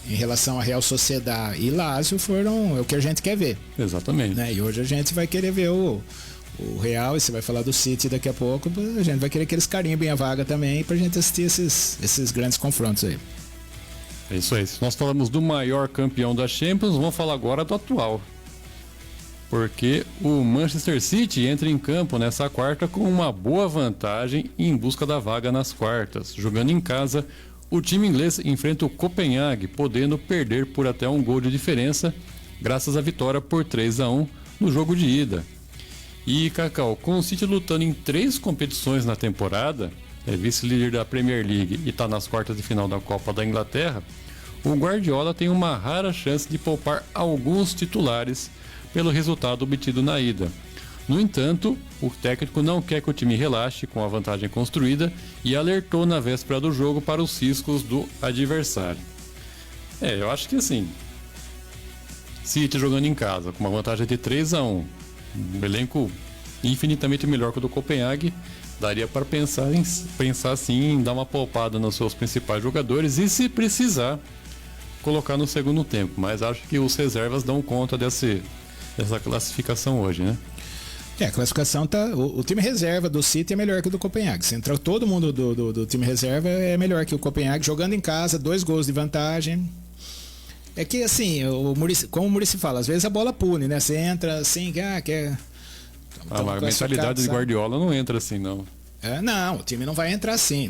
Em relação a Real Sociedad e Lazio foram o que a gente quer ver. Exatamente. Né? E hoje a gente vai querer ver o Real, e você vai falar do City daqui a pouco, a gente vai querer que eles carimbem a vaga também pra gente assistir esses grandes confrontos aí. É isso aí. Se nós falamos do maior campeão da Champions, vamos falar agora do atual. Porque o Manchester City entra em campo nessa quarta com uma boa vantagem em busca da vaga nas quartas. Jogando em casa, o time inglês enfrenta o Copenhague, podendo perder por até 1 gol de diferença, graças à vitória por 3-1 no jogo de ida. E, Cacau, com o City lutando em 3 competições na temporada, é vice-líder da Premier League e está nas quartas de final da Copa da Inglaterra, o Guardiola tem uma rara chance de poupar alguns titulares pelo resultado obtido na ida. No entanto, o técnico não quer que o time relaxe com a vantagem construída e alertou na véspera do jogo para os riscos do adversário. Eu acho que assim, City jogando em casa com uma vantagem de 3-1, um elenco infinitamente melhor que o do Copenhague, daria para pensar assim em dar uma poupada nos seus principais jogadores e, se precisar, colocar no segundo tempo. Mas acho que os reservas dão conta dessa classificação hoje, né? A classificação tá. O time reserva do City é melhor que o do Copenhague. Se entrar todo mundo do time reserva, é melhor que o Copenhague, jogando em casa, 2 gols de vantagem. É que assim, como o Muricy fala, às vezes a bola pune, né? Você entra assim, quer. Mas a mentalidade de Guardiola não entra assim, não. Não, o time não vai entrar assim.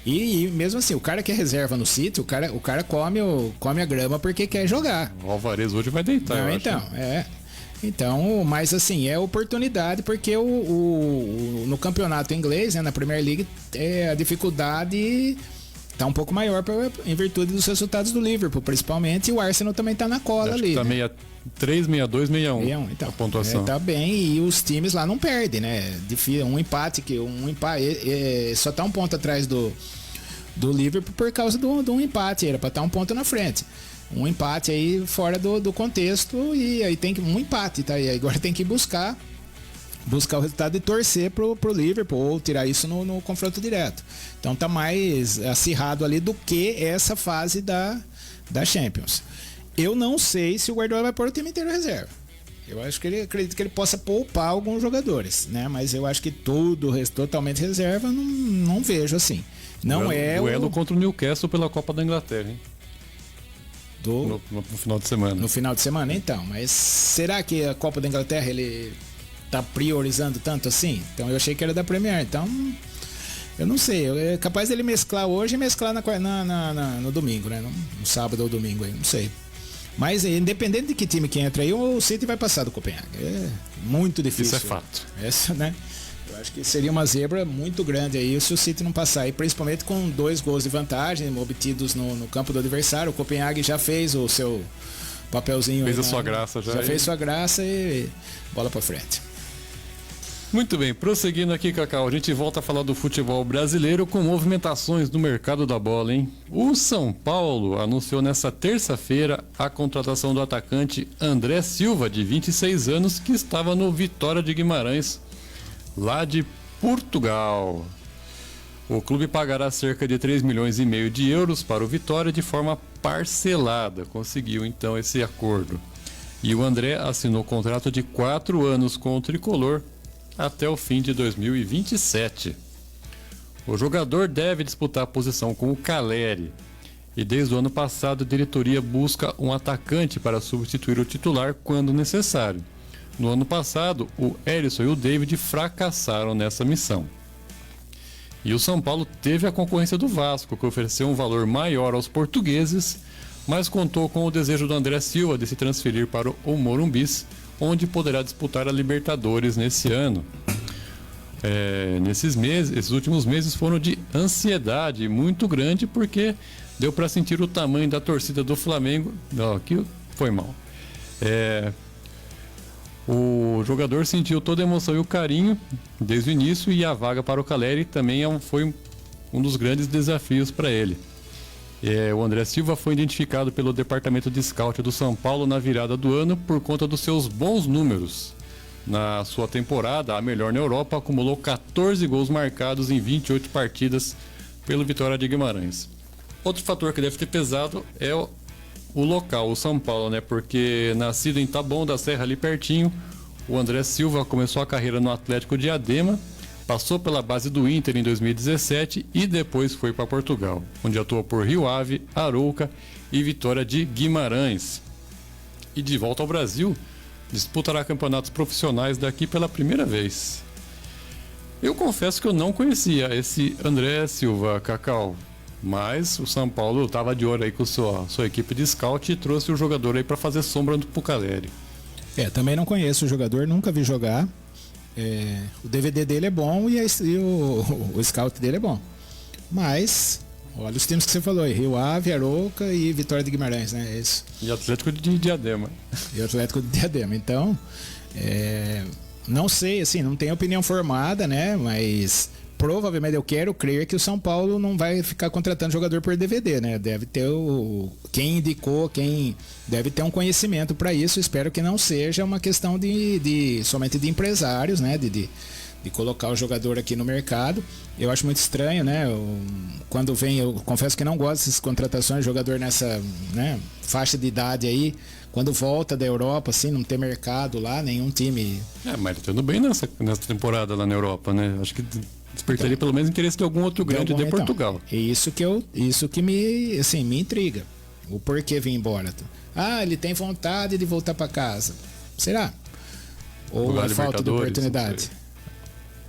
E mesmo assim, o cara que é reserva no City, o cara come a grama porque quer jogar. O Alvarez hoje vai deitar. Não, então, Então, mas assim, é oportunidade, porque no campeonato inglês, né, na Premier League, a dificuldade tá um pouco maior em virtude dos resultados do Liverpool, principalmente, e o Arsenal também tá na cola ali. Tá 63, 62, 61 então, a pontuação. Tá bem, e os times lá não perdem, né? Um empate só tá 1 ponto atrás do Liverpool por causa de um empate, era para estar 1 ponto na frente. Um empate aí fora do contexto, e aí tem que um empate, tá? E agora tem que buscar o resultado e torcer pro Liverpool, ou tirar isso no confronto direto. Então tá mais acirrado ali do que essa fase da Champions. Eu não sei se o Guardiola vai pôr o time inteiro reserva. Eu acredito que ele possa poupar alguns jogadores, né? Mas eu acho que totalmente reserva, não vejo assim. Duelo contra o Newcastle pela Copa da Inglaterra, hein? No final de semana. No final de semana, então. Mas será que a Copa da Inglaterra ele tá priorizando tanto assim? Então eu achei que era da Premier. Então, eu não sei. É capaz dele mesclar hoje e mesclar no domingo, né? No sábado ou domingo aí, não sei. Mas independente de que time que entra aí, o City vai passar do Copenhague. É muito difícil. Isso é fato. Essa, né? Eu acho que seria uma zebra muito grande aí se o City não passar aí, principalmente com 2 gols de vantagem obtidos no campo do adversário. O Copenhague já fez o seu papelzinho. Fez aí, a sua graça já. Já fez sua graça e bola pra frente. Muito bem, prosseguindo aqui, Cacau, a gente volta a falar do futebol brasileiro com movimentações no mercado da bola, hein? O São Paulo anunciou nessa terça-feira a contratação do atacante André Silva, de 26 anos, que estava no Vitória de Guimarães, lá de Portugal. O clube pagará cerca de 3,5 milhões de euros para o Vitória de forma parcelada. Conseguiu então esse acordo. E o André assinou contrato de 4 anos com o tricolor até o fim de 2027. O jogador deve disputar a posição com o Caleri. E desde o ano passado a diretoria busca um atacante para substituir o titular quando necessário. No ano passado, o Erisson e o David fracassaram nessa missão. E o São Paulo teve a concorrência do Vasco, que ofereceu um valor maior aos portugueses, mas contou com o desejo do André Silva de se transferir para o Morumbis, onde poderá disputar a Libertadores nesse ano. Esses últimos meses foram de ansiedade muito grande, porque deu para sentir o tamanho da torcida do Flamengo. Não, aqui foi mal. O jogador sentiu toda a emoção e o carinho desde o início, e a vaga para o Caleri também foi um dos grandes desafios para ele. O André Silva foi identificado pelo departamento de scout do São Paulo na virada do ano por conta dos seus bons números. Na sua temporada, a melhor na Europa, acumulou 14 gols marcados em 28 partidas pelo Vitória de Guimarães. Outro fator que deve ter pesado é o local, o São Paulo, né? Porque nascido em Taboão da Serra, ali pertinho, o André Silva começou a carreira no Atlético de Diadema, passou pela base do Inter em 2017 e depois foi para Portugal, onde atuou por Rio Ave, Arouca e Vitória de Guimarães. E de volta ao Brasil, disputará campeonatos profissionais daqui pela primeira vez. Eu confesso que eu não conhecia esse André Silva, Cacau, mas o São Paulo estava de olho aí com sua equipe de scout e trouxe o jogador aí para fazer sombra pro Caleri. Também não conheço o jogador, nunca vi jogar. O DVD dele é bom e o scout dele é bom. Mas, olha os times que você falou aí: Rio Ave, Arouca e Vitória de Guimarães, né? É isso. E Atlético de Diadema. Então, não sei, assim, não tenho opinião formada, né? Mas provavelmente eu quero crer que o São Paulo não vai ficar contratando jogador por DVD, né? Deve ter quem indicou, quem deve ter um conhecimento para isso. Espero que não seja uma questão somente de empresários, né? De colocar o jogador aqui no mercado. Eu acho muito estranho, né? Quando vem, eu confesso que não gosto dessas contratações, jogador nessa, né, faixa de idade aí, quando volta da Europa, assim, não ter mercado lá, nenhum time. Mas ele tá indo bem nessa temporada lá na Europa, né? Acho que despertaria pelo menos interesse de algum outro grande de Portugal. É isso que me intriga. O porquê vir embora. Ele tem vontade de voltar para casa. Será? Ou é falta de oportunidade?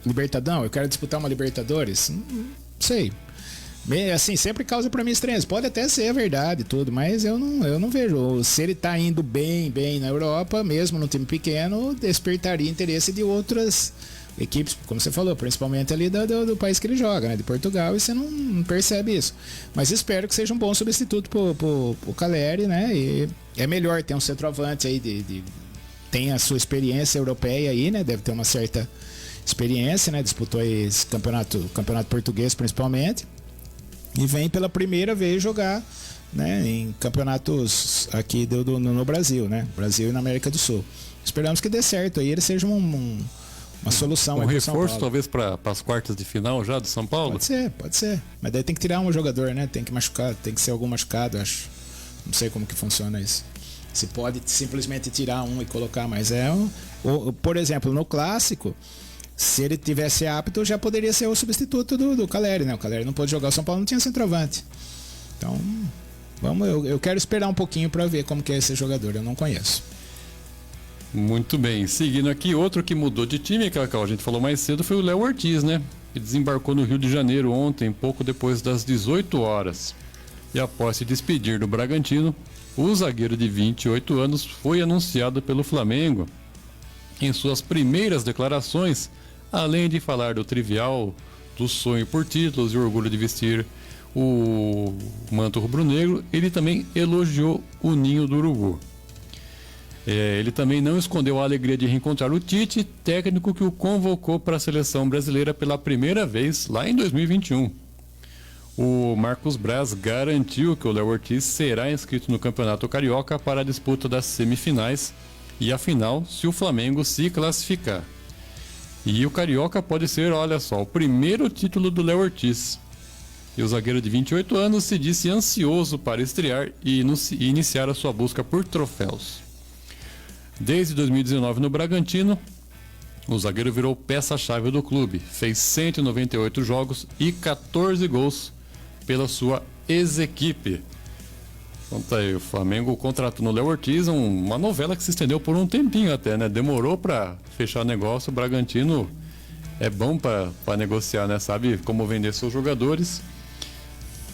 Libertadão? Eu quero disputar uma Libertadores? Não sei. Assim, sempre causa para mim estranheza. Pode até ser verdade tudo, mas eu não vejo. Se ele tá indo bem na Europa, mesmo no time pequeno, despertaria interesse de outras equipes, como você falou, principalmente ali do país que ele joga, né? De Portugal, e você não percebe isso. Mas espero que seja um bom substituto pro Caleri, né? E é melhor ter um centroavante aí tem a sua experiência europeia aí, né? Deve ter uma certa experiência, né? Disputou aí esse campeonato português principalmente, e vem pela primeira vez jogar, né, em campeonatos aqui no Brasil, né? Brasil e na América do Sul. Esperamos que dê certo aí, ele seja uma solução. Um reforço talvez para as quartas de final já do São Paulo? Pode ser. Mas daí tem que tirar um jogador, né? Tem que machucar, tem que ser algum machucado, acho. Não sei como que funciona isso. Se pode simplesmente tirar um e colocar, mas por exemplo, no clássico, se ele tivesse apto, já poderia ser o substituto do Caleri, né? O Caleri não pôde jogar, o São Paulo não tinha centroavante. Então, eu quero esperar um pouquinho para ver como que é esse jogador, eu não conheço. Muito bem, seguindo aqui, outro que mudou de time, Cacau, a gente falou mais cedo, foi o Léo Ortiz, né? Que desembarcou no Rio de Janeiro ontem, pouco depois das 18 horas. E após se despedir do Bragantino, o zagueiro de 28 anos foi anunciado pelo Flamengo. Em suas primeiras declarações, além de falar do trivial, do sonho por títulos e orgulho de vestir o manto rubro-negro, ele também elogiou o ninho do Urubu. Ele também não escondeu a alegria de reencontrar o Tite, técnico que o convocou para a seleção brasileira pela primeira vez lá em 2021. O Marcos Braz garantiu que o Léo Ortiz será inscrito no Campeonato Carioca para a disputa das semifinais e a final se o Flamengo se classificar. E o Carioca pode ser, olha só, o primeiro título do Léo Ortiz. E o zagueiro de 28 anos se disse ansioso para estrear e iniciar a sua busca por troféus. Desde 2019 no Bragantino, o zagueiro virou peça-chave do clube. Fez 198 jogos e 14 gols pela sua ex-equipe. Então tá aí, o Flamengo contratou no Léo Ortiz uma novela que se estendeu por um tempinho até, né? Demorou para fechar o negócio. O Bragantino é bom para negociar, né? Sabe como vender seus jogadores.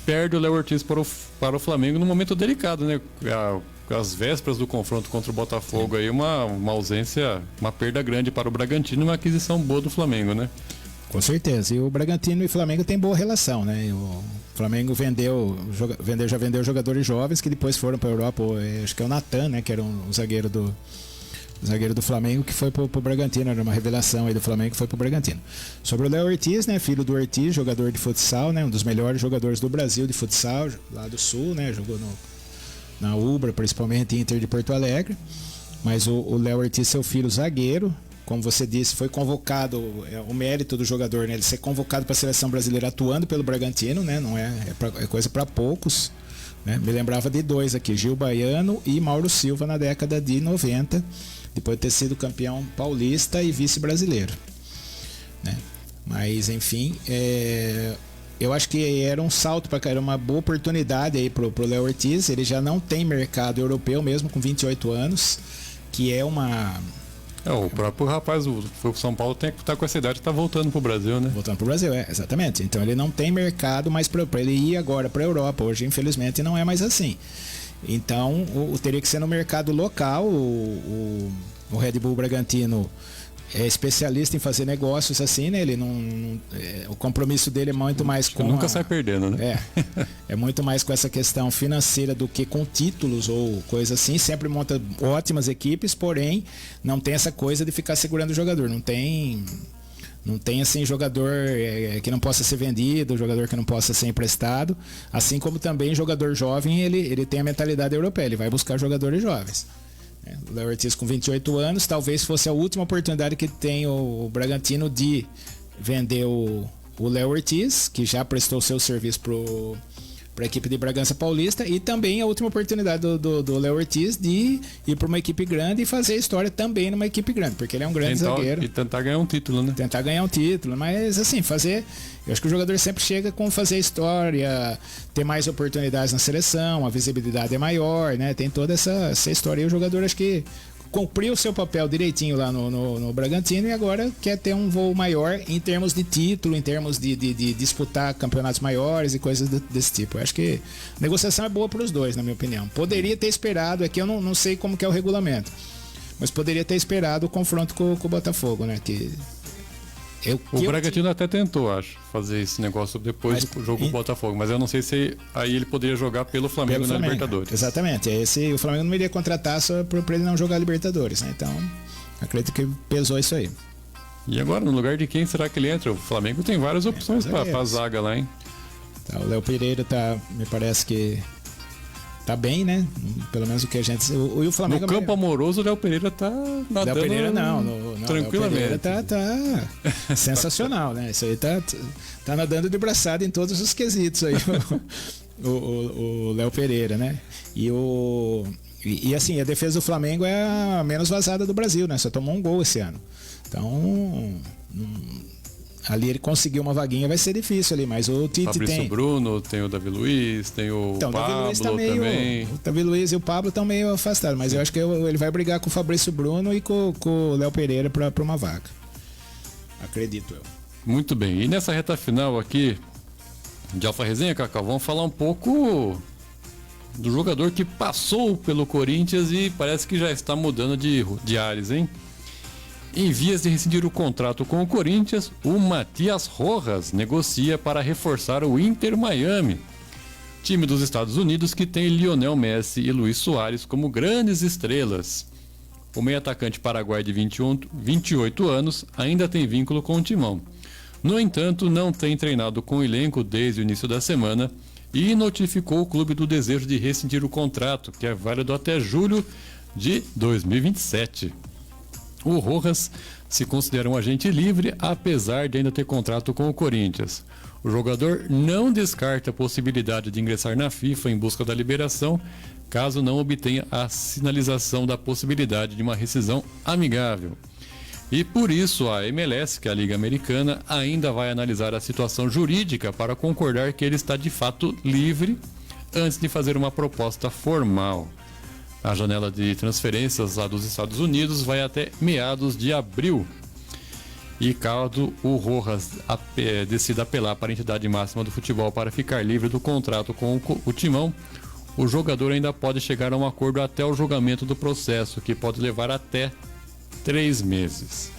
Perde o Léo Ortiz para o Flamengo num momento delicado, né? As vésperas do confronto contra o Botafogo aí, uma ausência, uma perda grande para o Bragantino e uma aquisição boa do Flamengo, né? Com certeza. E o Bragantino e o Flamengo têm boa relação, né? O Flamengo já vendeu jogadores jovens que depois foram para a Europa. Acho que é o Natan, né? Que era o zagueiro do Flamengo, que foi pro Bragantino. Era uma revelação aí do Flamengo que foi pro Bragantino. Sobre o Léo Ortiz, né? Filho do Ortiz, jogador de futsal, né? Um dos melhores jogadores do Brasil de futsal, lá do Sul, né? Jogou na Ubra, principalmente Inter de Porto Alegre. Mas o Léo Ortiz, seu filho, zagueiro, como você disse, foi convocado, o mérito do jogador, né? Ele ser convocado para a seleção brasileira atuando pelo Bragantino, né? Não é coisa para poucos, né? Me lembrava de dois aqui, Gil Baiano e Mauro Silva na década de 90, depois de ter sido campeão paulista e vice-brasileiro, né? Mas enfim, eu acho que era um salto era uma boa oportunidade aí pro Léo Ortiz. Ele já não tem mercado europeu mesmo com 28 anos, que é uma... o próprio rapaz, o São Paulo tem que estar com essa idade, está voltando pro Brasil, né? Voltando pro Brasil, exatamente. Então ele não tem mercado mais para ele ir agora para a Europa. Hoje, infelizmente, não é mais assim. Então, teria que ser no mercado local. O Red Bull Bragantino é especialista em fazer negócios assim, né? Ele o compromisso dele é muito mais com... Nunca sai perdendo, né? É muito mais com essa questão financeira do que com títulos ou coisa assim. Sempre monta ótimas equipes, porém não tem essa coisa de ficar segurando o jogador. Não tem assim jogador que não possa ser vendido, jogador que não possa ser emprestado. Assim como também jogador jovem, ele tem a mentalidade europeia. Ele vai buscar jogadores jovens. O Léo Ortiz com 28 anos, talvez fosse a última oportunidade que tem o Bragantino de vender o Léo Ortiz, que já prestou seu serviço para a equipe de Bragança Paulista, e também a última oportunidade do Léo Ortiz de ir para uma equipe grande e fazer história também numa equipe grande, porque ele é um grande zagueiro. E tentar ganhar um título, né? Tentar ganhar um título, mas assim, eu acho que o jogador sempre chega com fazer história, ter mais oportunidades na seleção, a visibilidade é maior, né? Tem toda essa história. E o jogador, acho que cumpriu o seu papel direitinho lá no Bragantino e agora quer ter um voo maior em termos de título, em termos de disputar campeonatos maiores e coisas desse tipo. Eu acho que a negociação é boa para os dois, na minha opinião. Poderia ter esperado, aqui eu não sei como que é o regulamento, mas poderia ter esperado o confronto com o Botafogo, né? O Bragantino até tentou, acho, fazer esse negócio depois do jogo com o Botafogo, mas eu não sei se aí ele poderia jogar pelo Flamengo na Libertadores. Exatamente, o Flamengo não iria contratar só para ele não jogar Libertadores, né? Então, acredito que pesou isso aí. E agora, no lugar de quem será que ele entra? O Flamengo tem várias opções para a zaga lá, hein? Tá, o Léo Pereira me parece que tá bem, né? Pelo menos o que a gente... E o Flamengo... No campo amoroso, o Léo Pereira tá nadando... Léo Pereira não, tranquilamente. Léo Pereira tá sensacional, né? Isso aí tá nadando de braçada em todos os quesitos aí, o Léo Pereira, né? E assim, a defesa do Flamengo é a menos vazada do Brasil, né? Só tomou um gol esse ano. Então... ali ele conseguiu uma vaguinha, vai ser difícil ali, mas o Tite Fabrício tem... Bruno, tem o Davi Luiz, tem o Pablo também. O Davi Luiz e o Pablo estão meio afastados, mas eu acho que ele vai brigar com o Fabrício Bruno e com o Léo Pereira para uma vaga. Acredito eu. Muito bem, e nessa reta final aqui de Alfa Resenha, Cacau, vamos falar um pouco do jogador que passou pelo Corinthians e parece que já está mudando de ares, hein? Em vias de rescindir o contrato com o Corinthians, o Matias Rojas negocia para reforçar o Inter Miami, time dos Estados Unidos que tem Lionel Messi e Luis Suárez como grandes estrelas. O meio-atacante paraguaio de 28 anos ainda tem vínculo com o Timão. No entanto, não tem treinado com o elenco desde o início da semana e notificou o clube do desejo de rescindir o contrato, que é válido até julho de 2027. O Rojas se considera um agente livre, apesar de ainda ter contrato com o Corinthians. O jogador não descarta a possibilidade de ingressar na FIFA em busca da liberação, caso não obtenha a sinalização da possibilidade de uma rescisão amigável. E por isso a MLS, que é a Liga Americana, ainda vai analisar a situação jurídica para concordar que ele está de fato livre antes de fazer uma proposta formal. A janela de transferências lá dos Estados Unidos vai até meados de abril. E caso o Rojas decida apelar para a entidade máxima do futebol para ficar livre do contrato com o Timão, o jogador ainda pode chegar a um acordo até o julgamento do processo, que pode levar até 3 meses.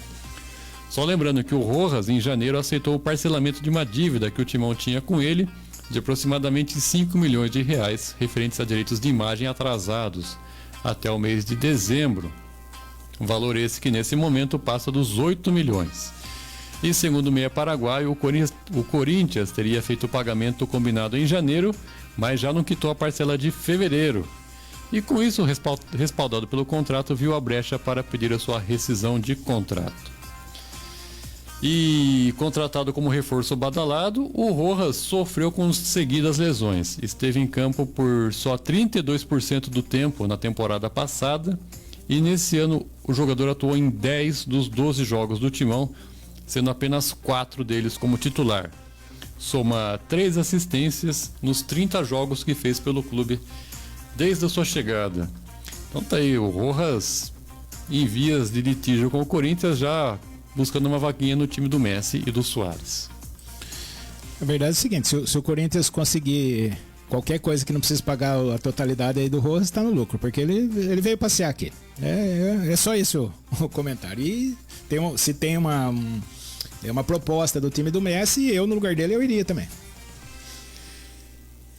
Só lembrando que o Rojas, em janeiro, aceitou o parcelamento de uma dívida que o Timão tinha com ele, de aproximadamente 5 milhões de reais, referentes a direitos de imagem atrasados, até o mês de dezembro. Valor esse que nesse momento passa dos 8 milhões. E segundo o meia paraguaio, o Corinthians teria feito o pagamento combinado em janeiro, mas já não quitou a parcela de fevereiro. E com isso, respaldado pelo contrato, viu a brecha para pedir a sua rescisão de contrato. E contratado como reforço badalado, o Rojas sofreu com seguidas lesões. Esteve em campo por só 32% do tempo na temporada passada. E nesse ano o jogador atuou em 10 dos 12 jogos do Timão, sendo apenas 4 deles como titular. Soma 3 assistências nos 30 jogos que fez pelo clube desde a sua chegada. Então tá aí, o Rojas em vias de litígio com o Corinthians, já buscando uma vaguinha no time do Messi e do Suárez. A verdade é o seguinte, se o Corinthians conseguir qualquer coisa que não precisa pagar a totalidade aí do Rojas, está no lucro, porque ele veio passear aqui. É só isso o comentário. E se tem uma proposta do time do Messi, eu no lugar dele eu iria também.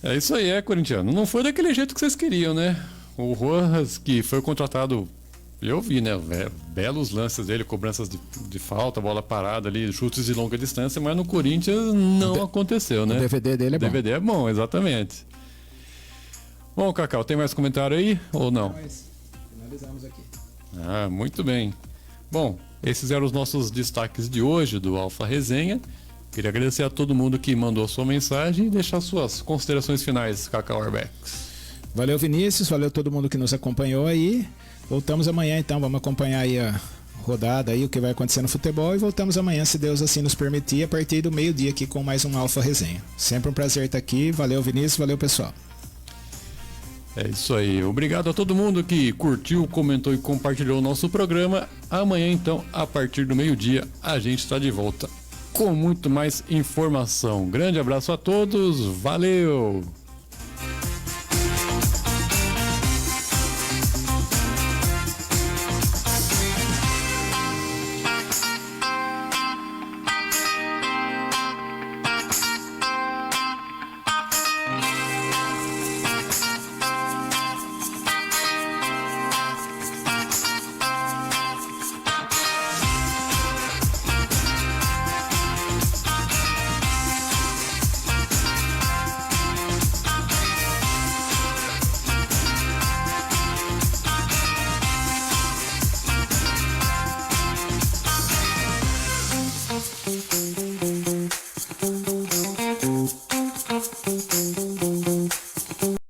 É isso aí, corintiano. Não foi daquele jeito que vocês queriam, né? O Rojas, que foi contratado, eu vi, né? Belos lances dele, cobranças de falta, bola parada ali, chutes de longa distância, mas no Corinthians não aconteceu, né? O DVD dele é bom. O DVD é bom, exatamente. Bom, Cacau, tem mais comentário aí ou não? Finalizamos aqui. Ah, muito bem. Bom, esses eram os nossos destaques de hoje do Alfa Resenha. Queria agradecer a todo mundo que mandou a sua mensagem e deixar suas considerações finais, Cacau Arbex. Valeu, Vinícius, valeu todo mundo que nos acompanhou aí. Voltamos amanhã então, vamos acompanhar aí a rodada aí, o que vai acontecer no futebol, e voltamos amanhã, se Deus assim nos permitir, a partir do meio-dia aqui com mais um Alfa Resenha. Sempre um prazer estar aqui, valeu, Vinícius, valeu, pessoal. É isso aí, obrigado a todo mundo que curtiu, comentou e compartilhou o nosso programa. Amanhã então, a partir do meio-dia, a gente está de volta com muito mais informação. Grande abraço a todos, valeu!